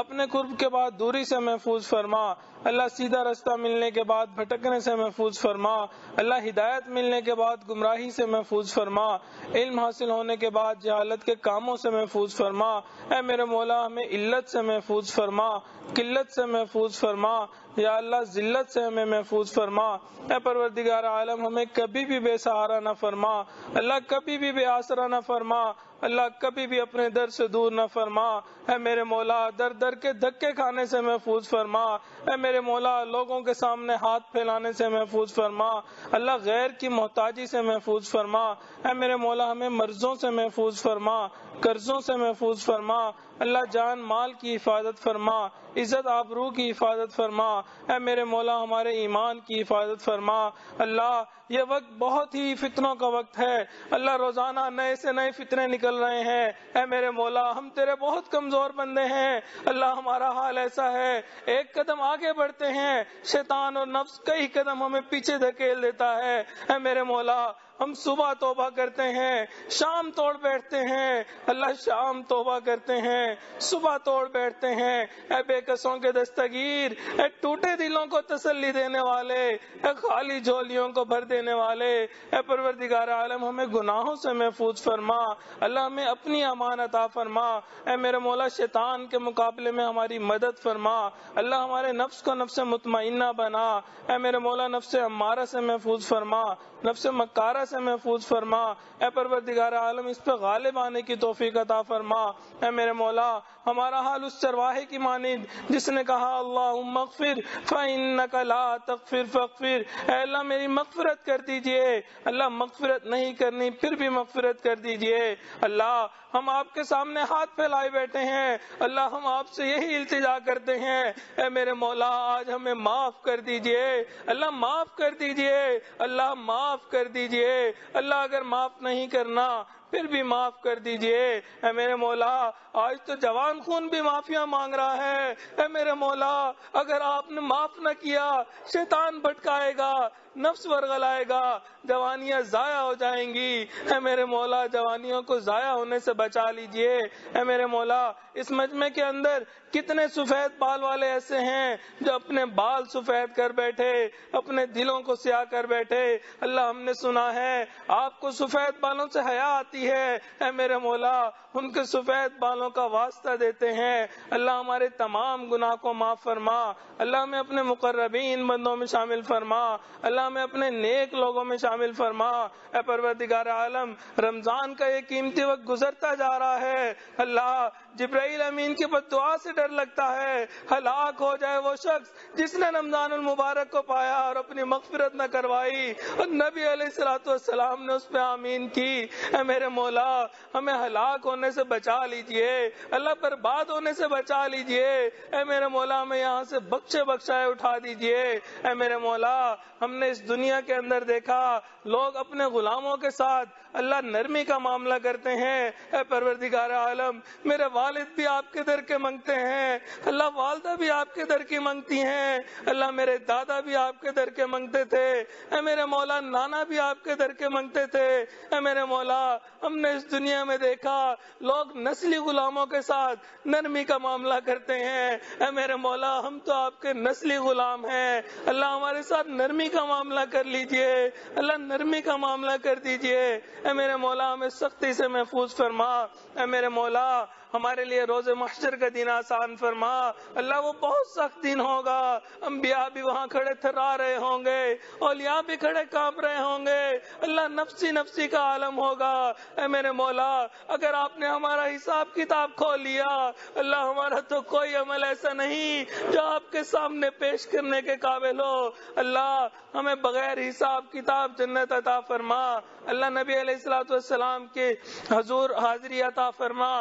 اپنے قرب کے بعد دوری سے محفوظ فرما اللہ، سیدھا رستہ ملنے کے بعد بھٹکنے سے محفوظ فرما اللہ، ہدایت ملنے کے بعد گمراہی سے محفوظ فرما، علم حاصل ہونے کے بعد جہالت کے کاموں سے محفوظ فرما اے میرے مولا، ہمیں علت سے محفوظ فرما، قلت سے محفوظ فرما یا اللہ، ذلت سے ہمیں محفوظ فرما اے پروردگار عالم، ہمیں کبھی بھی بے سہارا نہ فرما اللہ، کبھی بھی بے آسرا نہ فرما اللہ، کبھی بھی اپنے در سے دور نہ فرما اے میرے مولا، در در کے دھکے کھانے سے محفوظ فرما اے میرے مولا، لوگوں کے سامنے ہاتھ پھیلانے سے محفوظ فرما اللہ، غیر کی محتاجی سے محفوظ فرما اے میرے مولا، ہمیں مرضوں سے محفوظ فرما، قرضوں سے محفوظ فرما اللہ، جان مال کی حفاظت فرما، عزت آبرو کی حفاظت فرما اے میرے مولا، ہمارے ایمان کی حفاظت فرما اللہ، یہ وقت بہت ہی فتنوں کا وقت ہے اللہ، روزانہ نئے سے نئے فتنے نکل رہے ہیں اے میرے مولا، ہم تیرے بہت کمزور بندے ہیں اللہ، ہمارا حال ایسا ہے، ایک قدم آگے بڑھتے ہیں شیطان اور نفس کئی قدم ہمیں پیچھے دھکیل دیتا ہے اے میرے مولا، ہم صبح توبہ کرتے ہیں، شام توڑ بیٹھتے ہیں اللہ، شام توبہ کرتے ہیں، صبح توڑ بیٹھتے ہیں اے بے کسوں کے دستگیر، اے ٹوٹے دلوں کو تسلی دینے والے، اے خالی جھولیوں کو بھر دینے والے اے پروردگار عالم، ہمیں گناہوں سے محفوظ فرما اللہ، ہمیں اپنی امان عطا فرما اے میرے مولا، شیطان کے مقابلے میں ہماری مدد فرما اللہ، ہمارے نفس کو نفس مطمئنہ بنا اے میرے مولا، نفس امارہ سے محفوظ فرما، نفس مکارہ سے محفوظ فرما، اے پروردگار عالم اس پہ غالب آنے کی توفیق عطا فرما۔ اے میرے مولا ہمارا حال اس چرواہے کی مانند جس نے کہا اللہم اغفر فإنک لا تغفر فاغفر، اے اللہ میری مغفرت کر دیجئے، اللہ مغفرت نہیں کرنی پھر بھی مغفرت کر دیجئے۔ اللہ ہم آپ کے سامنے ہاتھ پھیلائے بیٹھے ہیں، اللہ ہم آپ سے یہی التجا کرتے ہیں، اے میرے مولا آج ہمیں معاف کر دیجئے، اللہ معاف کر دیجئے، اللہ معاف کر دیجئے، اللہ اگر معاف نہیں کرنا پھر بھی معاف کر دیجئے۔ اے میرے مولا آج تو جوان خون بھی معافیاں مانگ رہا ہے، اے میرے مولا اگر آپ نے معاف نہ کیا شیطان بھٹکائے گا، نفس ورغلائے گا، جوانیاں ضائع ہو جائیں گی۔ اے میرے مولا جوانیوں کو ضائع ہونے سے بچا لیجئے۔ اے میرے مولا اس مجمع کے اندر کتنے سفید بال والے ایسے ہیں جو اپنے بال سفید کر بیٹھے، اپنے دلوں کو سیاہ کر بیٹھے۔ اللہ ہم نے سنا ہے آپ کو سفید بالوں سے حیا آتی ہے، اے میرے مولا ان کے سفید بالوں کا واسطہ دیتے ہیں، اللہ ہمارے تمام گناہ کو معاف فرما، اللہ ہمیں اپنے مقربین بندوں میں شامل فرما، اللہ ہمیں اپنے نیک لوگوں میں شامل فرما۔ اے پروردگار عالم رمضان کا یہ قیمتی وقت گزرتا جا رہا ہے، اللہ جبرائیل امین کی بد دعا سے ڈر لگتا ہے ہلاک ہو جائے وہ شخص جس نے رمضان المبارک کو پایا اور اپنی مغفرت نہ کروائی اور نبی علیہ السلام نے اس پہ آمین کی۔ اے میرے مولا ہمیں ہلاک ہونے سے بچا لیجئے، اللہ برباد ہونے سے بچا لیجئے، اے میرے مولا ہمیں یہاں سے بخشے بخشائے اٹھا دیجئے۔ اے میرے مولا ہم نے اس دنیا کے اندر دیکھا لوگ اپنے غلاموں کے ساتھ اللہ نرمی کا معاملہ کرتے ہیں، اے پروردگار عالم میرے والد بھی آپ کے در کے منگتے ہیں، اللہ والدہ بھی آپ کے در کی منگتی ہیں، اللہ میرے دادا بھی آپ کے در کے منگتے تھے، اے میرے مولا نانا بھی آپ کے در کے منگتے تھے۔ اے میرے مولا ہم نے اس دنیا میں دیکھا لوگ نسلی غلاموں کے ساتھ نرمی کا معاملہ کرتے ہیں، اے میرے مولا ہم تو آپ کے نسلی غلام ہیں، اللہ ہمارے ساتھ نرمی کا معاملہ کر لیجئے، اللہ نرمی کا معاملہ کر دیجئے۔ اے میرے مولا ہمیں سختی سے محفوظ فرما، اے میرے مولا ہمارے لیے روز محشر کا دن آسان فرما، اللہ وہ بہت سخت دن ہوگا، انبیاء بھی وہاں کھڑے تھرا رہے ہوں گے، اولیاء بھی کھڑے کانپ رہے ہوں گے، اللہ نفسی نفسی کا عالم ہوگا۔ اے میرے مولا اگر آپ نے ہمارا حساب کتاب کھول لیا، اللہ ہمارا تو کوئی عمل ایسا نہیں جو آپ کے سامنے پیش کرنے کے قابل ہو، اللہ ہمیں بغیر حساب کتاب جنت عطا فرما، اللہ نبی علیہ السلام کے حضور حاضری عطا فرما،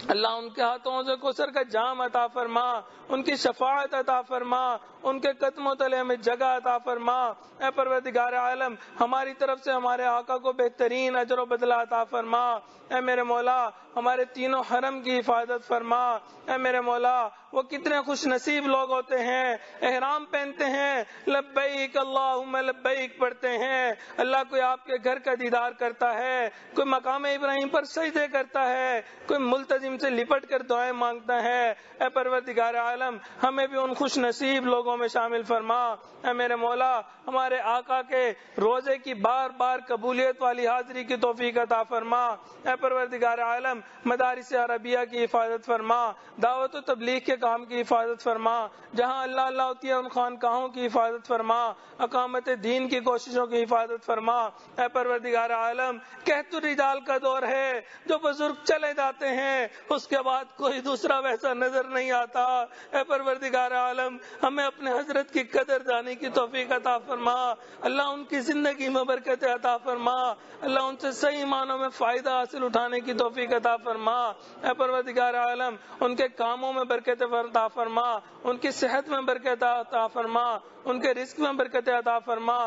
اللہ ان کے ہاتھوں سے کوثر کا جام عطا فرما، ان کی شفاعت عطا فرما، ان کے قدموں تلے ہمیں جگہ عطا فرما۔ اے پروردگار عالم ہماری طرف سے ہمارے آقا کو بہترین اجر و بدلہ عطا فرما، اے میرے مولا ہمارے تینوں حرم کی حفاظت فرما، اے میرے مولا وہ کتنے خوش نصیب لوگ ہوتے ہیں احرام پہنتے ہیں لبیک اللہم لبیک پڑھتے ہیں، اللہ کوئی آپ کے گھر کا دیدار کرتا ہے، کوئی مقام ابراہیم پر سجدے کرتا ہے، کوئی ملتزم سے لپٹ کر دعائیں مانگتا ہے، اے پروردگار عالم ہمیں بھی ان خوش نصیب لوگوں میں شامل فرما۔ اے میرے مولا ہمارے آقا کے روزے کی بار بار قبولیت والی حاضری کی توفیق عطا فرما، اے پروردگار عالم مدارس عربیہ کی حفاظت فرما، دعوت و تبلیغ کے کام کی حفاظت فرما، جہاں اللہ اللہ ہوتی ہے ان خانقاہوں کی حفاظت فرما، اقامت دین کی کوششوں کی حفاظت فرما۔ اے پروردگار عالم کہت الرجال کا دور ہے، جو بزرگ چلے جاتے ہیں اس کے بعد کوئی دوسرا ویسا نظر نہیں آتا، اے پروردگار عالم ہمیں اپنے حضرت کی قدر جانے کی توفیق عطا فرما، اللہ ان کی زندگی میں برکت عطا فرما، اللہ ان سے صحیح معنوں میں فائدہ حاصل اٹھانے کی توفیق عطا فرما، اے پروردگار عالم ان کے کاموں میں برکت عطا فرما، ان کی صحت میں برکت عطا فرما، ان کے رزق میں برکت عطا فرما،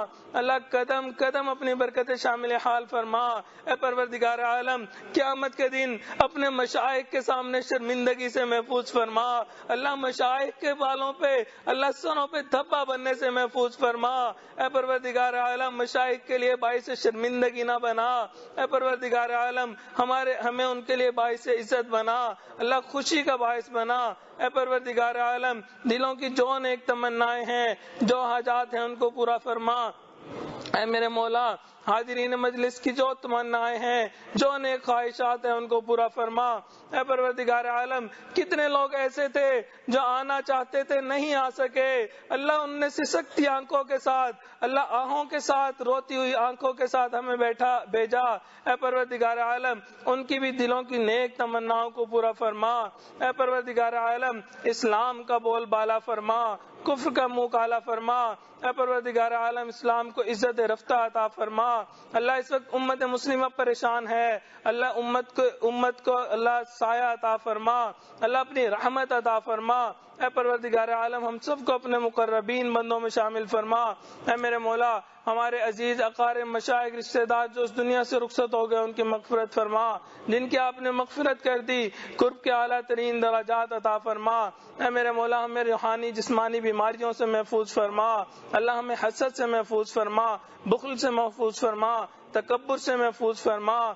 اللہ قدم قدم اپنی برکت شامل حال فرما، اے پروردگار عالم قیامت کے دن اپنے مشائخ کے سامنے شرمندگی سے محفوظ فرما، اللہ مشائخ کے بالوں پہ اللہ سروں پہ دھبا بننے سے محفوظ فرما، اے پروردگار عالم مشائخ کے لیے باعث شرمندگی نہ بنا، اے پروردگار عالم ہمیں ان کے لیے باعث عزت بنا، اللہ خوشی کا باعث بنا، اے پروردگار عالم دلوں کی جو نیک تمنائیں ہیں جو حاجات ہیں ان کو پورا فرما، اے میرے مولا حاضرین مجلس کی جو تمنائیں ہیں، جو نیک خواہشات ہیں، ان کو پورا فرما۔ اے پروردگار عالم، کتنے لوگ ایسے تھے جو آنا چاہتے تھے نہیں آ سکے، اللہ ان نے سسکتی آنکھوں کے ساتھ، اللہ آہوں کے ساتھ، روتی ہوئی آنکھوں کے ساتھ ہمیں بھیجا۔ اے پروردگار عالم، ان کی بھی دلوں کی نیک تمناؤں کو پورا فرما۔ اے پروردگار عالم، اسلام کا بول بالا فرما، کفر کا منہ کالا فرما۔ اے پروردگار عالم، اسلام کو عزت رفتہ عطا فرما۔ اللہ اس وقت امت مسلمہ پریشان ہے، اللہ امت کو اللہ سایہ عطا فرما، اللہ اپنی رحمت عطا فرما۔ اے پروردگار عالم، ہم سب کو اپنے مقربین بندوں میں شامل فرما۔ اے میرے مولا، ہمارے عزیز اقارب مشائخ رشتہ دار جو اس دنیا سے رخصت ہو گئے، ان کی مغفرت فرما، جن کی آپ نے مغفرت کر دی، قرب کے اعلیٰ ترین درجات عطا فرما۔ اے میرے مولا، ہمیں روحانی جسمانی بیماریوں سے محفوظ فرما، اللہ ہمیں حسد سے محفوظ فرما، بخل سے محفوظ فرما، تکبر سے محفوظ فرما،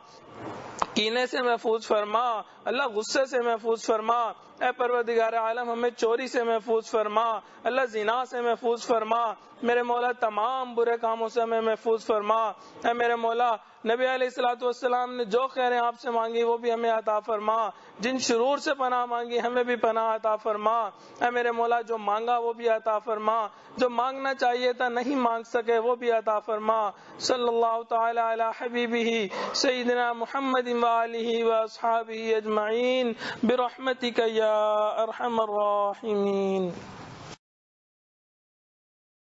کینے سے محفوظ فرما، اللہ غصے سے محفوظ فرما۔ اے پروردگار عالم، ہمیں چوری سے محفوظ فرما، اللہ زنا سے محفوظ فرما، میرے مولا تمام برے کاموں سے ہمیں محفوظ فرما۔ اے میرے مولا، نبی علیہ الصلوۃ والسلام نے جو خیریں آپ سے مانگی وہ بھی ہمیں عطا فرما، جن شرور سے پناہ مانگی ہمیں بھی پناہ عطا فرما۔ اے میرے مولا، جو مانگا وہ بھی عطا فرما، جو مانگنا چاہیے تھا نہیں مانگ سکے وہ بھی عطا فرما۔ صلی اللہ تعالی علی حبیبہ سیدنا محمد وآلہ واصحابہ اجمعین برحمتک یا ارحم الراحمین۔